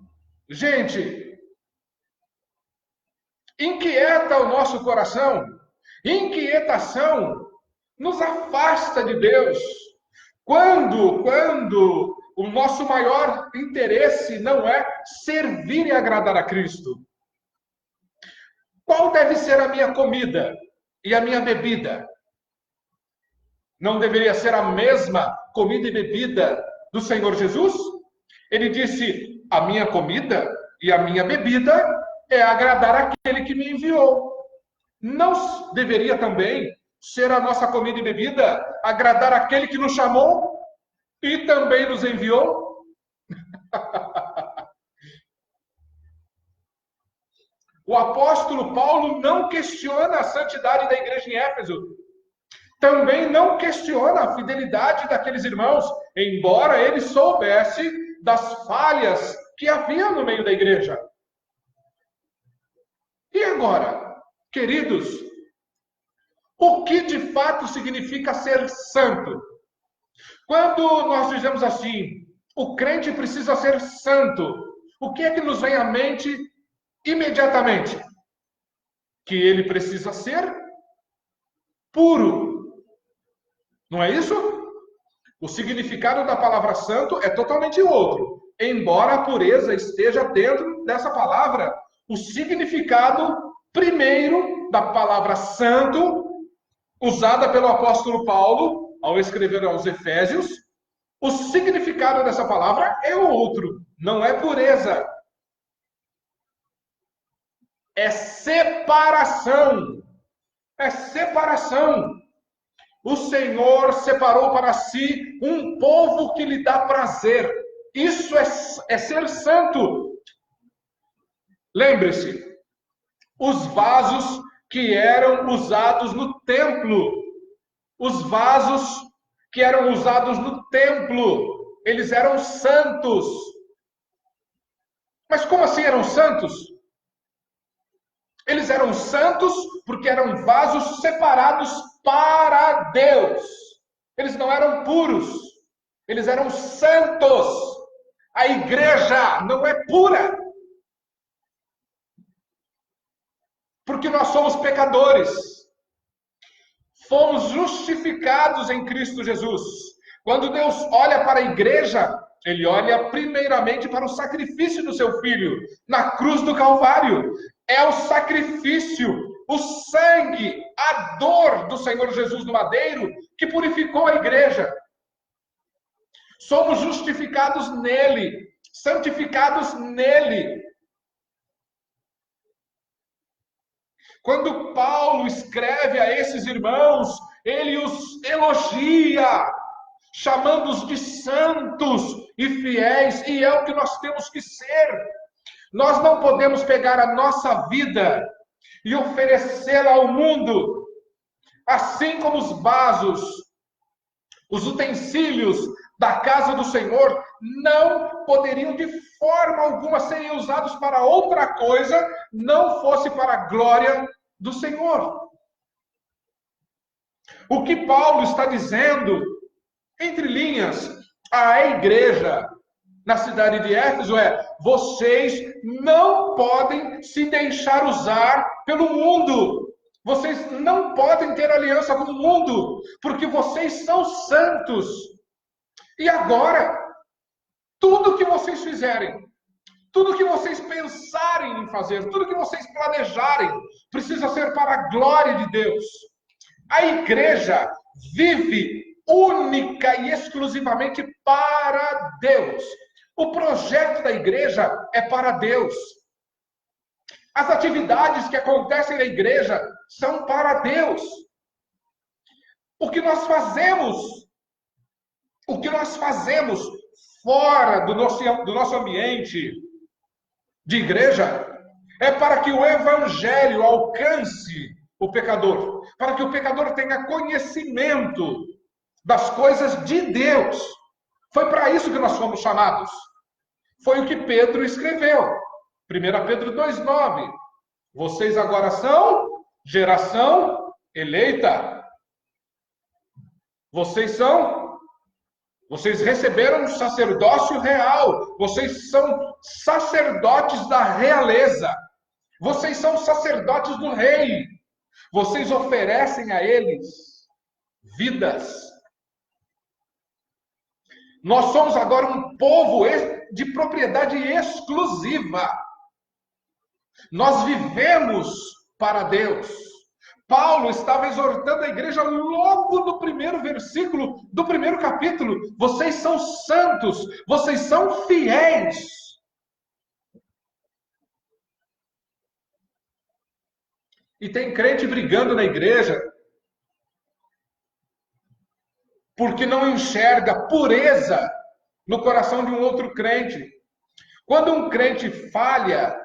gente, inquieta o nosso coração. Inquietação nos afasta de Deus. Quando o nosso maior interesse não é servir e agradar a Cristo. Qual deve ser a minha comida e a minha bebida? Não deveria ser a mesma comida e bebida do Senhor Jesus? Ele disse: a minha comida e a minha bebida é agradar aquele que me enviou. Não deveria também ser a nossa comida e bebida agradar aquele que nos chamou e também nos enviou? O apóstolo Paulo não questiona a santidade da igreja em Éfeso. Também não questiona a fidelidade daqueles irmãos, embora ele soubesse das falhas que havia no meio da igreja. E agora, queridos, o que de fato significa ser santo? Quando nós dizemos assim, o crente precisa ser santo, o que é que nos vem à mente imediatamente? Que ele precisa ser puro. Não é isso? O significado da palavra santo é totalmente outro. Embora a pureza esteja dentro dessa palavra, o significado primeiro da palavra santo, usada pelo apóstolo Paulo ao escrever aos Efésios, o significado dessa palavra é outro. Não é pureza. É separação. É separação. O Senhor separou para si um povo que lhe dá prazer. Isso é ser santo. Lembre-se, os vasos que eram usados no templo, eles eram santos. Mas como assim eram santos? Eles eram santos porque eram vasos separados para Deus. Eles não eram puros. Eles eram santos. A igreja não é pura. Porque nós somos pecadores. Fomos justificados em Cristo Jesus. Quando Deus olha para a igreja, Ele olha primeiramente para o sacrifício do seu Filho na cruz do Calvário. É o sacrifício, o sangue, a dor do Senhor Jesus no madeiro que purificou a igreja. Somos justificados nele, santificados nele. Quando Paulo escreve a esses irmãos, ele os elogia, chamando-os de santos e fiéis, e é o que nós temos que ser. Nós não podemos pegar a nossa vida e oferecê-la ao mundo, assim como os vasos, os utensílios da casa do Senhor não poderiam de forma alguma serem usados para outra coisa, não fosse para a glória do Senhor. O que Paulo está dizendo, entre linhas, à igreja na cidade de Éfeso é: vocês não podem se deixar usar pelo mundo. Vocês não podem ter aliança com o mundo, porque vocês são santos. E agora, tudo que vocês fizerem, tudo que vocês pensarem em fazer, tudo que vocês planejarem, precisa ser para a glória de Deus. A igreja vive única e exclusivamente para Deus. O projeto da igreja é para Deus. As atividades que acontecem na igreja são para Deus. O que nós fazemos fora do nosso ambiente de igreja é para que o evangelho alcance o pecador, para que o pecador tenha conhecimento das coisas de Deus. Foi para isso que nós fomos chamados. Foi o que Pedro escreveu. 1 Pedro 2,9. Vocês agora são geração eleita. Vocês receberam um sacerdócio real. Vocês são sacerdotes da realeza. Vocês são sacerdotes do rei. Vocês oferecem a eles vidas. Nós somos agora um povo de propriedade exclusiva. Nós vivemos para Deus. Paulo estava exortando a igreja logo no primeiro versículo do primeiro capítulo. Vocês são santos, vocês são fiéis. E tem crente brigando na igreja porque não enxerga pureza no coração de um outro crente. Quando um crente falha,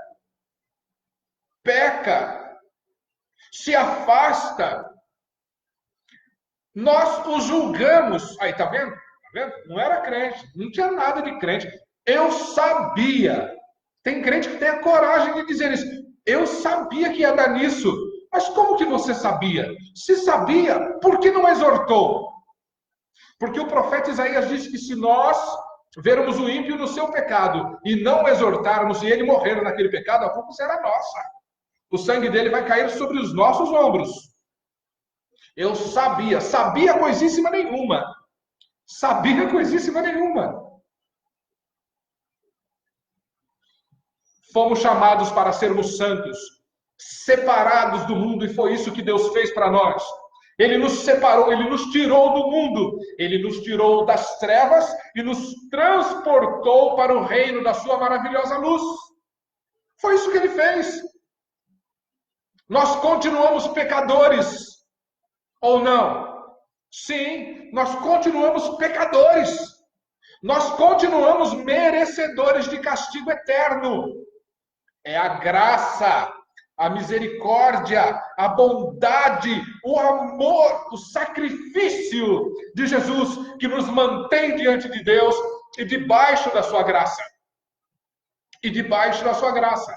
peca, se afasta, nós o julgamos. Aí, tá vendo? Tá vendo? Não era crente, não tinha nada de crente. Eu sabia. Tem crente que tem a coragem de dizer isso. Eu sabia que ia dar nisso. Mas como que você sabia? Se sabia, por que não exortou? Porque o profeta Isaías disse que se nós vermos o ímpio no seu pecado e não exortarmos e ele morrer naquele pecado, a culpa será nossa. O sangue dele vai cair sobre os nossos ombros. Eu sabia coisíssima nenhuma. Sabia coisíssima nenhuma. Fomos chamados para sermos santos, separados do mundo, e foi isso que Deus fez para nós. Ele nos separou, Ele nos tirou do mundo, Ele nos tirou das trevas e nos transportou para o reino da sua maravilhosa luz. Foi isso que Ele fez. Nós continuamos pecadores, ou não? Sim, nós continuamos pecadores. Nós continuamos merecedores de castigo eterno. É a graça, a misericórdia, a bondade, o amor, o sacrifício de Jesus que nos mantém diante de Deus e debaixo da sua graça. E debaixo da sua graça.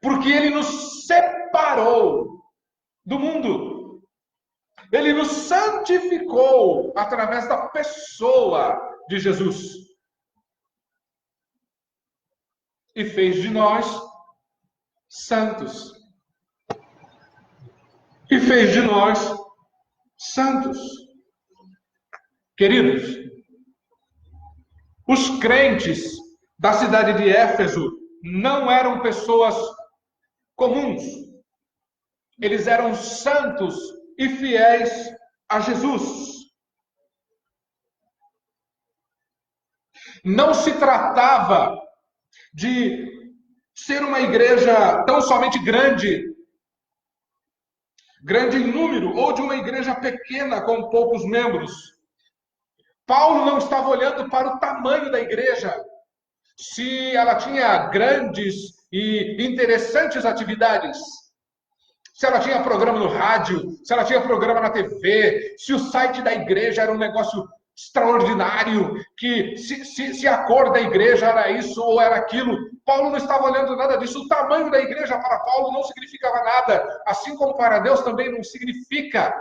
Porque Ele nos separou do mundo. Ele nos santificou através da pessoa de Jesus. E fez de nós santos. E fez de nós santos. Queridos, os crentes da cidade de Éfeso não eram pessoas comuns. Eles eram santos e fiéis a Jesus. Não se tratava de ser uma igreja tão somente grande em número, ou de uma igreja pequena com poucos membros. Paulo não estava olhando para o tamanho da igreja, se ela tinha grandes e interessantes atividades, se ela tinha programa no rádio, se ela tinha programa na TV, se o site da igreja era um negócio extraordinário, que se a cor da igreja era isso ou era aquilo. Paulo não estava olhando nada disso. O tamanho da igreja para Paulo não significava nada, assim como para Deus também não significa.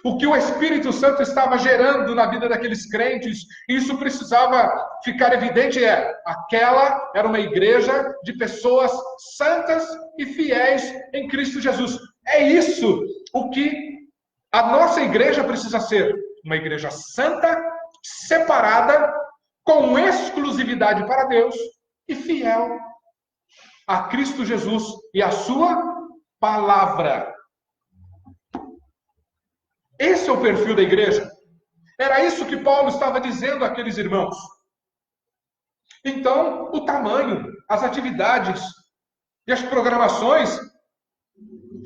O que o Espírito Santo estava gerando na vida daqueles crentes, isso precisava ficar evidente, aquela era uma igreja de pessoas santas e fiéis em Cristo Jesus. É isso o que a nossa igreja precisa ser. Uma igreja santa, separada, com exclusividade para Deus e fiel a Cristo Jesus e a sua palavra. Esse é o perfil da igreja. Era isso que Paulo estava dizendo àqueles irmãos. Então, o tamanho, as atividades e as programações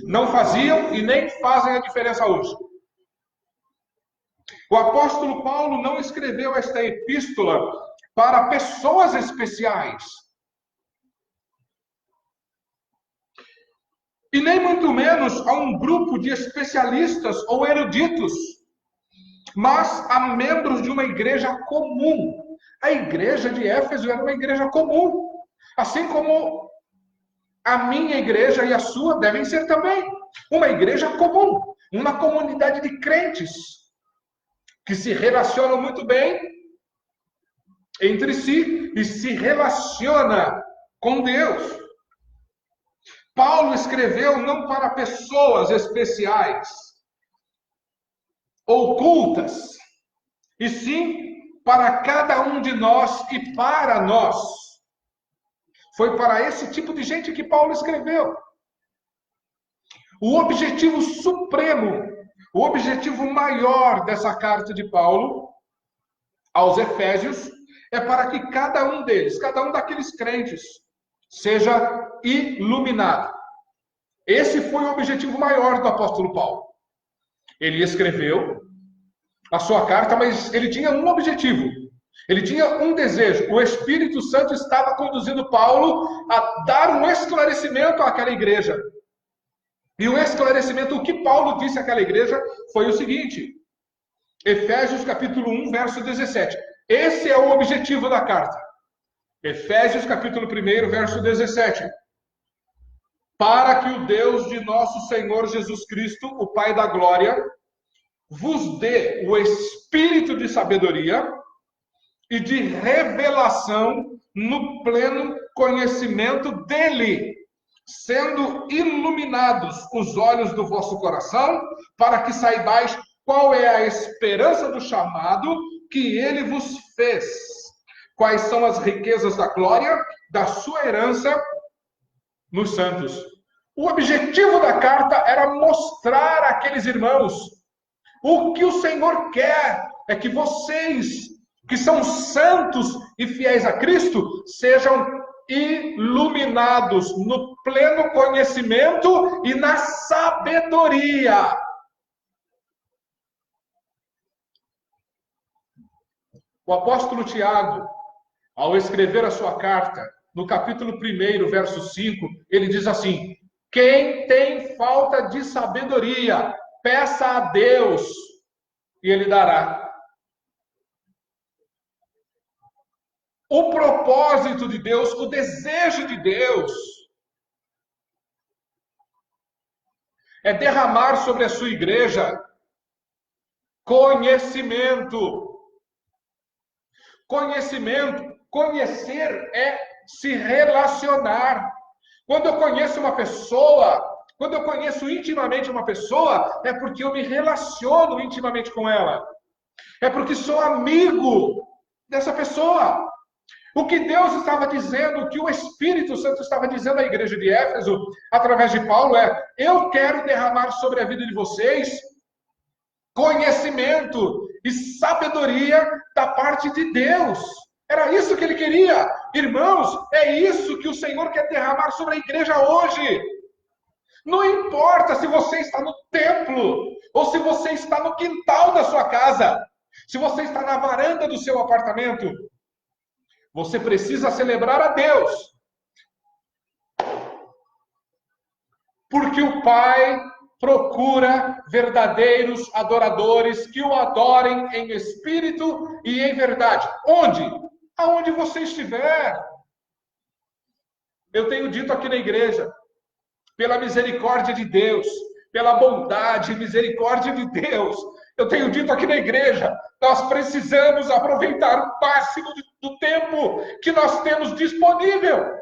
não faziam e nem fazem a diferença hoje. O apóstolo Paulo não escreveu esta epístola para pessoas especiais. e nem muito menos a um grupo de especialistas ou eruditos, mas a membros de uma igreja comum. A igreja de Éfeso era uma igreja comum, assim como a minha igreja e a sua devem ser também uma igreja comum, uma comunidade de crentes que se relacionam muito bem entre si e se relaciona com Deus. Paulo escreveu não para pessoas especiais, ocultas, e sim para cada um de nós e para nós. Foi para esse tipo de gente que Paulo escreveu. O objetivo supremo, o objetivo maior dessa carta de Paulo aos Efésios é para que cada um deles, cada um daqueles crentes, seja iluminado. Esse foi o objetivo maior do apóstolo Paulo. Ele escreveu a sua carta, mas ele tinha um objetivo. Ele tinha um desejo. O Espírito Santo estava conduzindo Paulo a dar um esclarecimento àquela igreja. E o esclarecimento, o que Paulo disse àquela igreja, foi o seguinte. Efésios capítulo 1, verso 17. Esse é o objetivo da carta. Efésios capítulo 1, verso 17. Para que o Deus de nosso Senhor Jesus Cristo, o Pai da glória, vos dê o espírito de sabedoria e de revelação no pleno conhecimento dele, sendo iluminados os olhos do vosso coração, para que saibais qual é a esperança do chamado que ele vos fez, quais são as riquezas da glória da sua herança nos santos. O objetivo da carta era mostrar àqueles irmãos o que o Senhor quer é que vocês, que são santos e fiéis a Cristo, sejam iluminados no pleno conhecimento e na sabedoria. O apóstolo Tiago, ao escrever a sua carta, no capítulo 1, verso 5, ele diz assim: quem tem falta de sabedoria, peça a Deus e Ele dará. O propósito de Deus, o desejo de Deus, é derramar sobre a sua igreja conhecimento. Conhecimento, conhecer é se relacionar. Quando eu conheço uma pessoa, quando eu conheço intimamente uma pessoa, é porque eu me relaciono intimamente com ela. É porque sou amigo dessa pessoa. O que Deus estava dizendo, o que o Espírito Santo estava dizendo à igreja de Éfeso, através de Paulo, é: eu quero derramar sobre a vida de vocês conhecimento e sabedoria da parte de Deus. Era isso que ele queria. Irmãos, é isso que o Senhor quer derramar sobre a igreja hoje. Não importa se você está no templo, ou se você está no quintal da sua casa, se você está na varanda do seu apartamento, você precisa celebrar a Deus. Porque o Pai procura verdadeiros adoradores que o adorem em espírito e em verdade. Onde? Aonde você estiver. Eu tenho dito aqui na igreja, pela misericórdia de Deus, pela bondade e misericórdia de Deus, eu tenho dito aqui na igreja, nós precisamos aproveitar o máximo do tempo que nós temos disponível.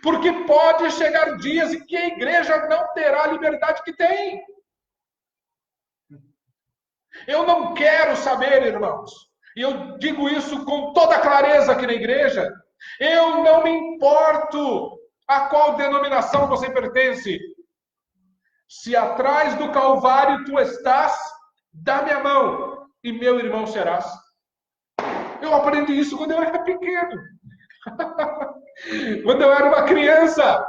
Porque pode chegar dias em que a igreja não terá a liberdade que tem. Eu não quero saber, irmãos, e eu digo isso com toda clareza aqui na igreja, eu não me importo a qual denominação você pertence. Se atrás do Calvário tu estás, dá-me a mão e meu irmão serás. Eu aprendi isso quando eu era pequeno. Quando eu era uma criança.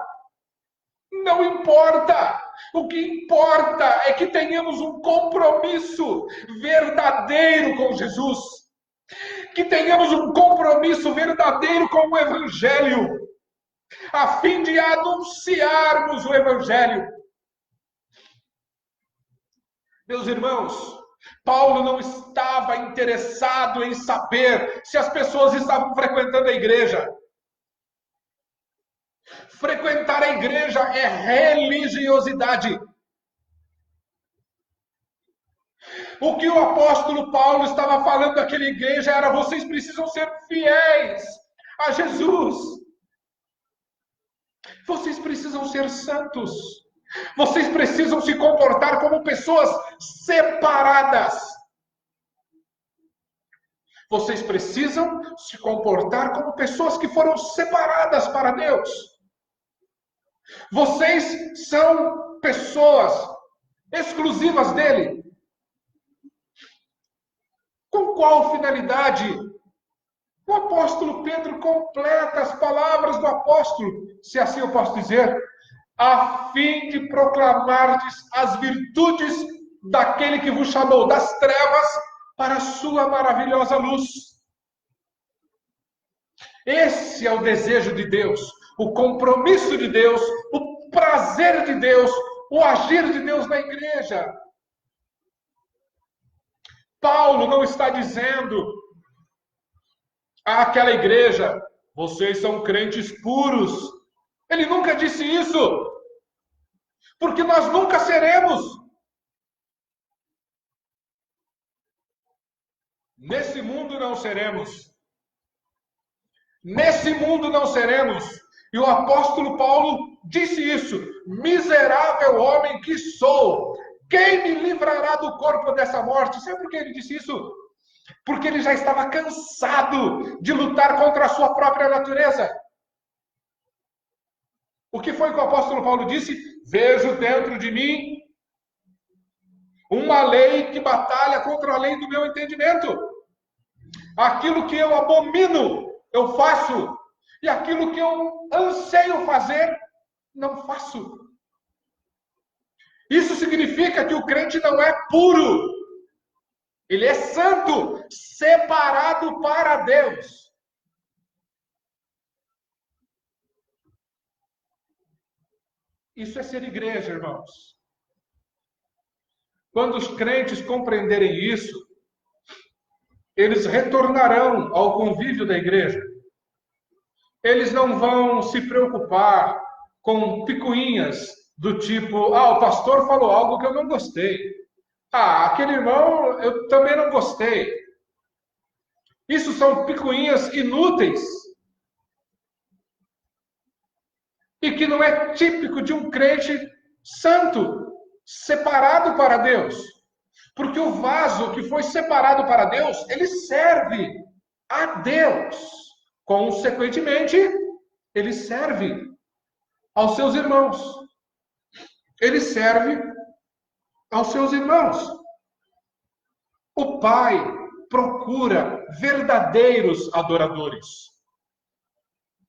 Não importa. O que importa é que tenhamos um compromisso verdadeiro com Jesus. Que tenhamos um compromisso verdadeiro com o Evangelho. a fim de anunciarmos o Evangelho. Meus irmãos, Paulo não estava interessado em saber se as pessoas estavam frequentando a igreja. Frequentar a igreja é religiosidade. O que o apóstolo Paulo estava falando daquela igreja era: vocês precisam ser fiéis a Jesus. Vocês precisam ser santos. Vocês precisam se comportar como pessoas separadas. Vocês precisam se comportar como pessoas que foram separadas para Deus. Vocês são pessoas exclusivas dele. Com qual finalidade? O apóstolo Pedro completa as palavras do apóstolo, se assim eu posso dizer, a fim de proclamardes as virtudes daquele que vos chamou das trevas para a sua maravilhosa luz. Esse é o desejo de Deus, o compromisso de Deus, o prazer de Deus, o agir de Deus na igreja. Paulo não está dizendo àquela igreja: vocês são crentes puros. Ele nunca disse isso, porque nós nunca seremos. Nesse mundo não seremos. Nesse mundo não seremos. E o apóstolo Paulo disse isso: miserável homem que sou, quem me livrará do corpo dessa morte? Sabe por que ele disse isso? Porque ele já estava cansado de lutar contra a sua própria natureza. O que foi que o apóstolo Paulo disse? Vejo dentro de mim uma lei que batalha contra a lei do meu entendimento. Aquilo que eu abomino, eu faço. E aquilo que eu anseio fazer, não faço. Isso significa que o crente não é puro. Ele é santo, separado para Deus. Isso é ser igreja, irmãos. Quando os crentes compreenderem isso, eles retornarão ao convívio da igreja. Eles não vão se preocupar com picuinhas do tipo: o pastor falou algo que eu não gostei. Aquele irmão eu também não gostei. Isso são picuinhas inúteis. E que não é típico de um crente santo, separado para Deus. Porque o vaso que foi separado para Deus, ele serve a Deus. Consequentemente, ele serve aos seus irmãos. Ele serve aos seus irmãos. O Pai procura verdadeiros adoradores.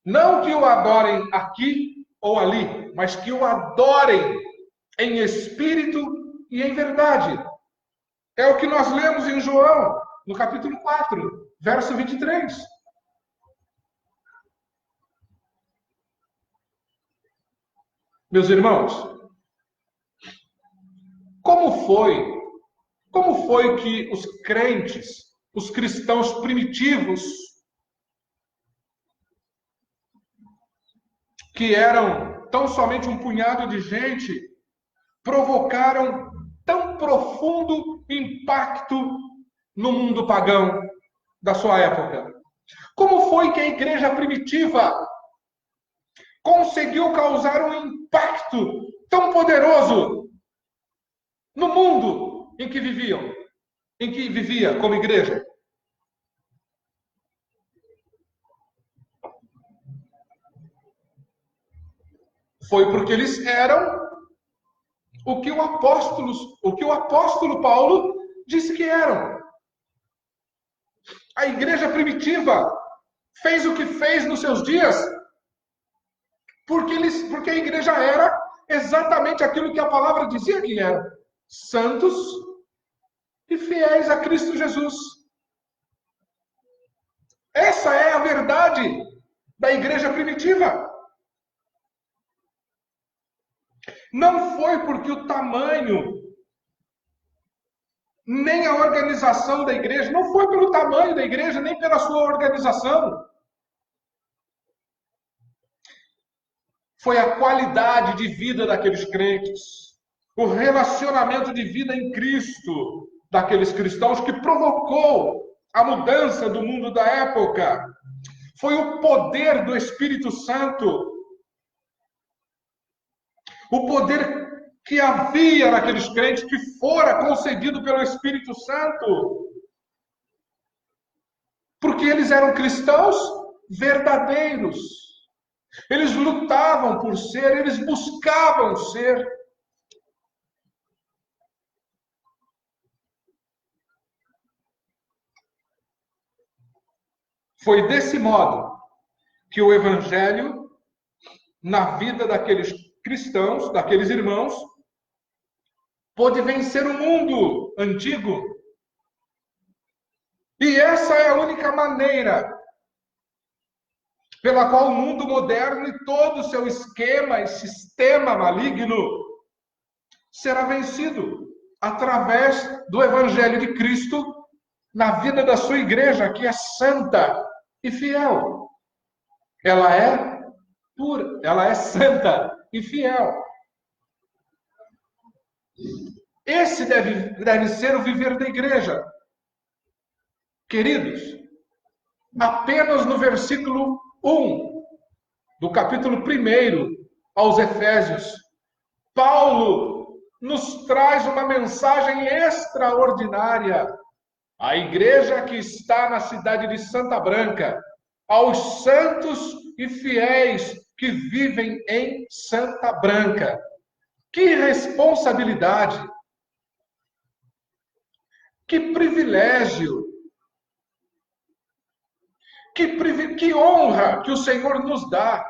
Não que o adorem aqui ou ali, mas que o adorem em espírito e em verdade. É o que nós lemos em João, no capítulo 4, verso 23. Meus irmãos, como foi que os crentes, os cristãos primitivos, que eram tão somente um punhado de gente, provocaram tão profundo impacto no mundo pagão da sua época? Como foi que a igreja primitiva conseguiu causar um impacto tão poderoso no mundo em que vivia como igreja? Foi porque eles eram o que o apóstolo Paulo disse que eram. A igreja primitiva fez o que fez nos seus dias porque a igreja era exatamente aquilo que a palavra dizia que era: santos e fiéis a Cristo Jesus. Essa é a verdade da igreja primitiva. Não foi porque o tamanho, nem a organização da igreja, não foi pelo tamanho da igreja, nem pela sua organização. Foi a qualidade de vida daqueles crentes, o relacionamento de vida em Cristo daqueles cristãos que provocou a mudança do mundo da época. Foi o poder do Espírito Santo, o poder que havia naqueles crentes, que fora concedido pelo Espírito Santo, porque eles eram cristãos verdadeiros. Eles lutavam por ser, eles buscavam ser. Foi desse modo que o Evangelho, na vida daqueles cristãos, daqueles irmãos, pôde vencer o mundo antigo. E essa é a única maneira pela qual o mundo moderno e todo o seu esquema e sistema maligno será vencido através do Evangelho de Cristo na vida da sua igreja, que é santa e fiel. Ela é pura, ela é santa e fiel. Esse deve ser o viver da igreja. Queridos, apenas no versículo 1 do capítulo 1 aos Efésios, Paulo nos traz uma mensagem extraordinária à igreja que está na cidade de Santa Branca, aos santos e fiéis que vivem em Santa Branca. Que responsabilidade! Que privilégio! Que honra que o Senhor nos dá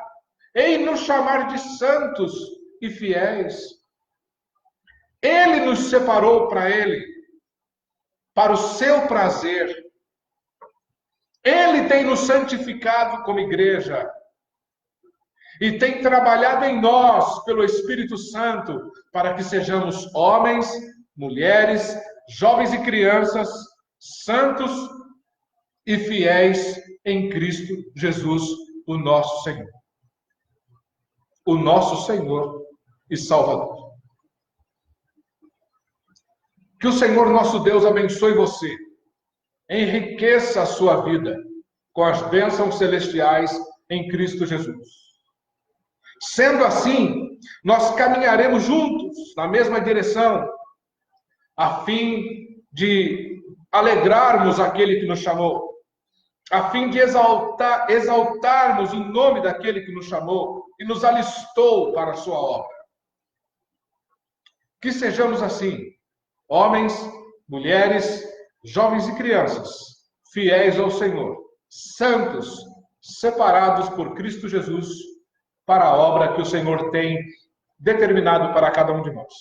em nos chamar de santos e fiéis. Ele nos separou para Ele, para o seu prazer. Ele tem nos santificado como igreja e tem trabalhado em nós pelo Espírito Santo para que sejamos homens, mulheres, jovens e crianças, santos e fiéis em Cristo Jesus, o nosso Senhor. O nosso Senhor e Salvador. Que o Senhor nosso Deus abençoe você, enriqueça a sua vida com as bênçãos celestiais em Cristo Jesus. Sendo assim, nós caminharemos juntos na mesma direção, a fim de alegrarmos aquele que nos chamou, a fim de exaltarmos o nome daquele que nos chamou e nos alistou para a sua obra. Que sejamos assim, homens, mulheres, jovens e crianças, fiéis ao Senhor, santos, separados por Cristo Jesus para a obra que o Senhor tem determinado para cada um de nós.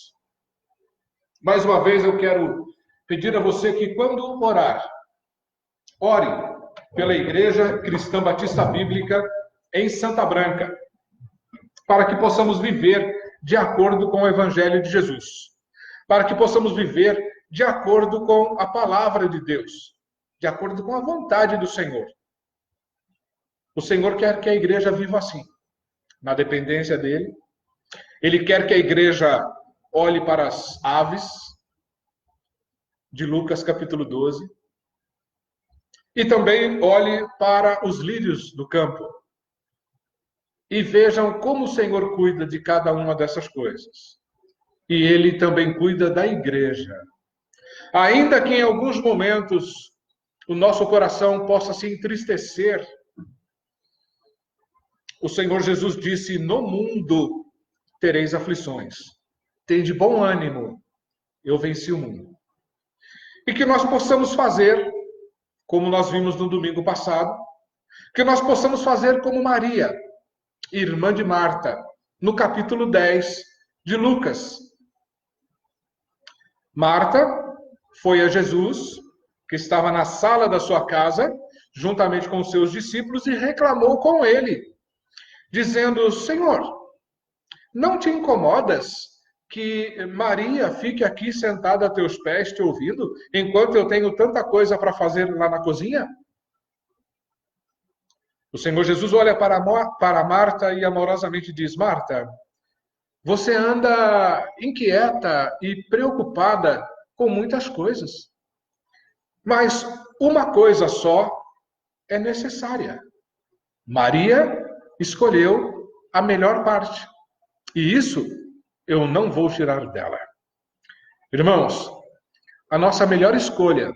Mais uma vez eu quero pedir a você que, quando orar, ore pela Igreja Cristã Batista Bíblica em Santa Branca, para que possamos viver de acordo com o Evangelho de Jesus, para que possamos viver de acordo com a palavra de Deus, de acordo com a vontade do Senhor. O Senhor quer que a igreja viva assim, na dependência dele. Ele quer que a igreja olhe para as aves, de Lucas capítulo 12, e também olhe para os lírios do campo, e vejam como o Senhor cuida de cada uma dessas coisas. E Ele também cuida da igreja. Ainda que em alguns momentos o nosso coração possa se entristecer, o Senhor Jesus disse: no mundo tereis aflições. Tende bom ânimo, eu venci o mundo. E que nós possamos fazer, como nós vimos no domingo passado, que nós possamos fazer como Maria, irmã de Marta, no capítulo 10 de Lucas. Marta foi a Jesus, que estava na sala da sua casa, juntamente com os seus discípulos, e reclamou com ele, dizendo: Senhor, não te incomodas que Maria fique aqui sentada a teus pés, te ouvindo, enquanto eu tenho tanta coisa para fazer lá na cozinha? O Senhor Jesus olha para Marta e amorosamente diz: Marta, você anda inquieta e preocupada com muitas coisas, mas uma coisa só é necessária. Maria escolheu a melhor parte, e isso eu não vou tirar dela. Irmãos, a nossa melhor escolha,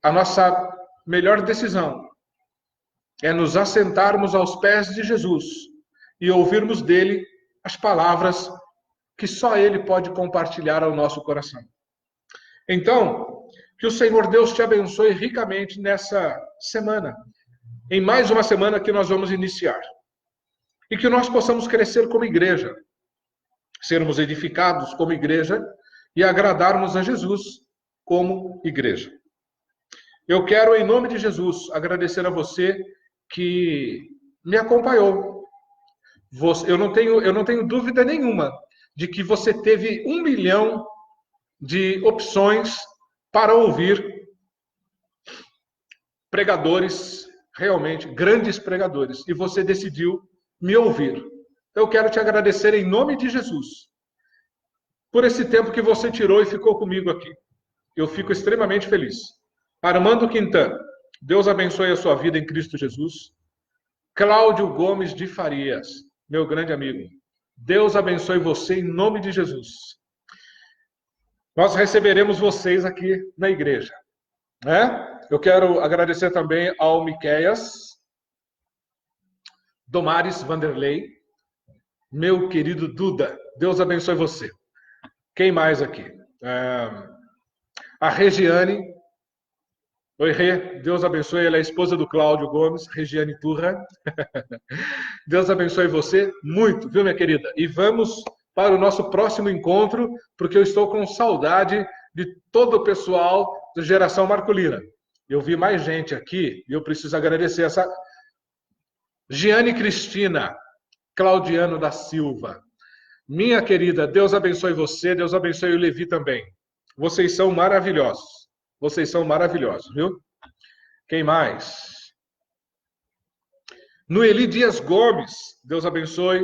a nossa melhor decisão é nos assentarmos aos pés de Jesus e ouvirmos dele as palavras que só ele pode compartilhar ao nosso coração. Então, que o Senhor Deus te abençoe ricamente nessa semana, em mais uma semana que nós vamos iniciar. E que nós possamos crescer como igreja, sermos edificados como igreja e agradarmos a Jesus como igreja. Eu quero, em nome de Jesus, agradecer a você que me acompanhou. Eu não tenho dúvida nenhuma de que você teve 1 milhão de opções para ouvir pregadores, realmente grandes pregadores, e você decidiu me ouvir. Eu quero te agradecer em nome de Jesus por esse tempo que você tirou e ficou comigo aqui. Eu fico extremamente feliz. Armando Quintana, Deus abençoe a sua vida em Cristo Jesus. Cláudio Gomes de Farias, meu grande amigo, Deus abençoe você em nome de Jesus. Nós receberemos vocês aqui na igreja, né? Eu quero agradecer também ao Miqueias, Domares Vanderlei, meu querido Duda, Deus abençoe você. Quem mais aqui? A Regiane. Oi, Rê, Deus abençoe, ela é a esposa do Cláudio Gomes, Regiane Turra. Deus abençoe você muito, viu, minha querida? E vamos para o nosso próximo encontro, porque eu estou com saudade de todo o pessoal da Geração Marcolina. Eu vi mais gente aqui e eu preciso agradecer essa Giane Cristina, Claudiano da Silva. Minha querida, Deus abençoe você, Deus abençoe o Levi também. Vocês são maravilhosos. Vocês são maravilhosos, viu? Quem mais? Noeli Dias Gomes, Deus abençoe.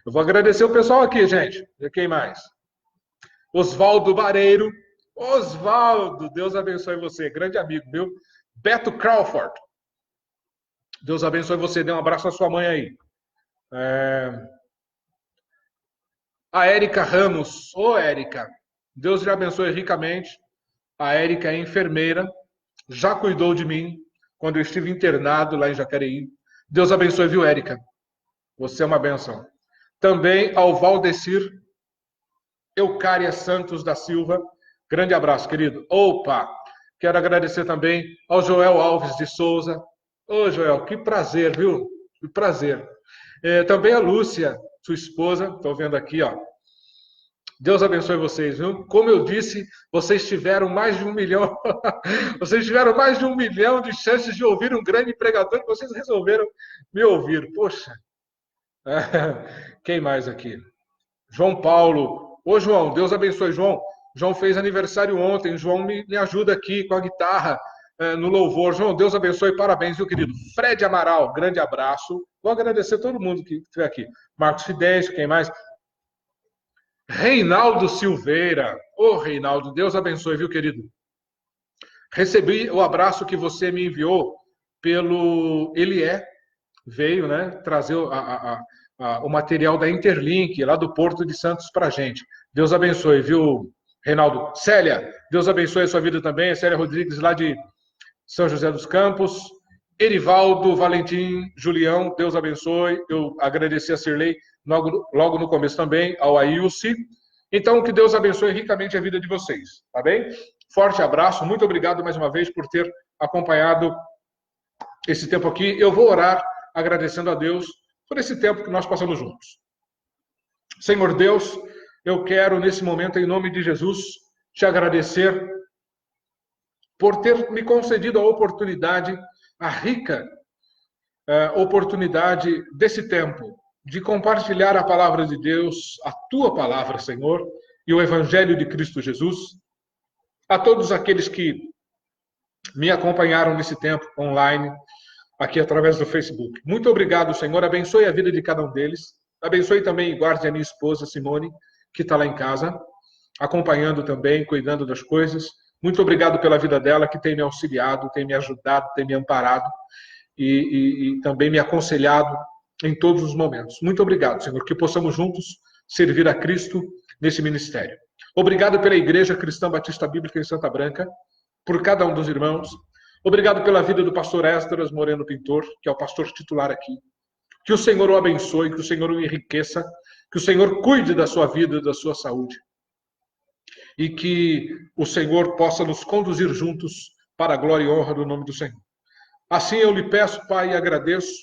Eu vou agradecer o pessoal aqui, gente. Quem mais? Oswaldo Bareiro. Oswaldo, Deus abençoe você, grande amigo, viu? Beto Crawford. Deus abençoe você, dê um abraço à sua mãe aí. A Érica Ramos. Ô, Érica, Deus lhe abençoe ricamente. A Érica é enfermeira, já cuidou de mim quando eu estive internado lá em Jacareí. Deus abençoe, viu, Érica? Você é uma bênção. Também ao Valdecir Eucária Santos da Silva. Grande abraço, querido. Opa! Quero agradecer também ao Joel Alves de Souza. Ô, Joel, que prazer, viu? Que prazer. Também a Lúcia, sua esposa. Estou vendo aqui, ó. Deus abençoe vocês, viu? Como eu disse, vocês tiveram mais de 1 milhão. Vocês tiveram mais de 1 milhão de chances de ouvir um grande pregador e vocês resolveram me ouvir. Poxa. Quem mais aqui? João Paulo. Ô, João, Deus abençoe, João. João fez aniversário ontem. João me ajuda aqui com a guitarra no louvor. João, Deus abençoe, parabéns, viu, querido? Fred Amaral, grande abraço. Vou agradecer a todo mundo que estiver aqui. Marcos Fidésio, quem mais? Reinaldo Silveira. Ô, Reinaldo, Deus abençoe, viu, querido? Recebi o abraço que você me enviou pelo veio, né, trazer o material da Interlink, lá do Porto de Santos pra gente. Deus abençoe, viu, Reinaldo? Célia, Deus abençoe a sua vida também. Célia Rodrigues, lá de São José dos Campos. Erivaldo, Valentim, Julião, Deus abençoe. Eu agradeci a Cirlei logo no começo também, ao Ailce. Então, que Deus abençoe ricamente a vida de vocês, tá bem? Forte abraço, muito obrigado mais uma vez por ter acompanhado esse tempo aqui. Eu vou orar agradecendo a Deus por esse tempo que nós passamos juntos. Senhor Deus, eu quero nesse momento, em nome de Jesus, te agradecer por ter me concedido a oportunidade, a rica oportunidade desse tempo, de compartilhar a palavra de Deus, a tua palavra, Senhor, e o Evangelho de Cristo Jesus, a todos aqueles que me acompanharam nesse tempo online, aqui através do Facebook. Muito obrigado, Senhor. Abençoe a vida de cada um deles. Abençoe também e guarde a minha esposa, Simone, que está lá em casa, acompanhando também, cuidando das coisas. Muito obrigado pela vida dela, que tem me auxiliado, tem me ajudado, tem me amparado e também me aconselhado em todos os momentos. Muito obrigado, Senhor, que possamos juntos servir a Cristo nesse ministério. Obrigado pela Igreja Cristã Batista Bíblica em Santa Branca, por cada um dos irmãos. Obrigado pela vida do pastor Esdras Moreno Pintor, que é o pastor titular aqui. Que o Senhor o abençoe, que o Senhor o enriqueça, que o Senhor cuide da sua vida e da sua saúde. E que o Senhor possa nos conduzir juntos para a glória e honra do nome do Senhor. Assim eu lhe peço, Pai, e agradeço,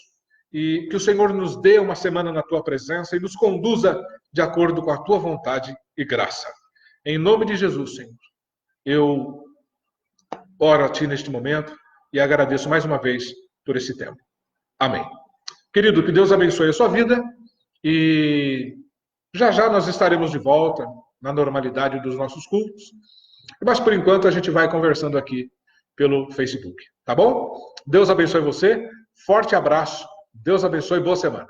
e que o Senhor nos dê uma semana na tua presença e nos conduza de acordo com a tua vontade e graça. Em nome de Jesus, Senhor, eu oro a ti neste momento e agradeço mais uma vez por esse tempo. Amém. Querido, que Deus abençoe a sua vida e já já nós estaremos de volta na normalidade dos nossos cultos. Mas por enquanto a gente vai conversando aqui pelo Facebook, tá bom? Deus abençoe você, forte abraço, Deus abençoe, boa semana.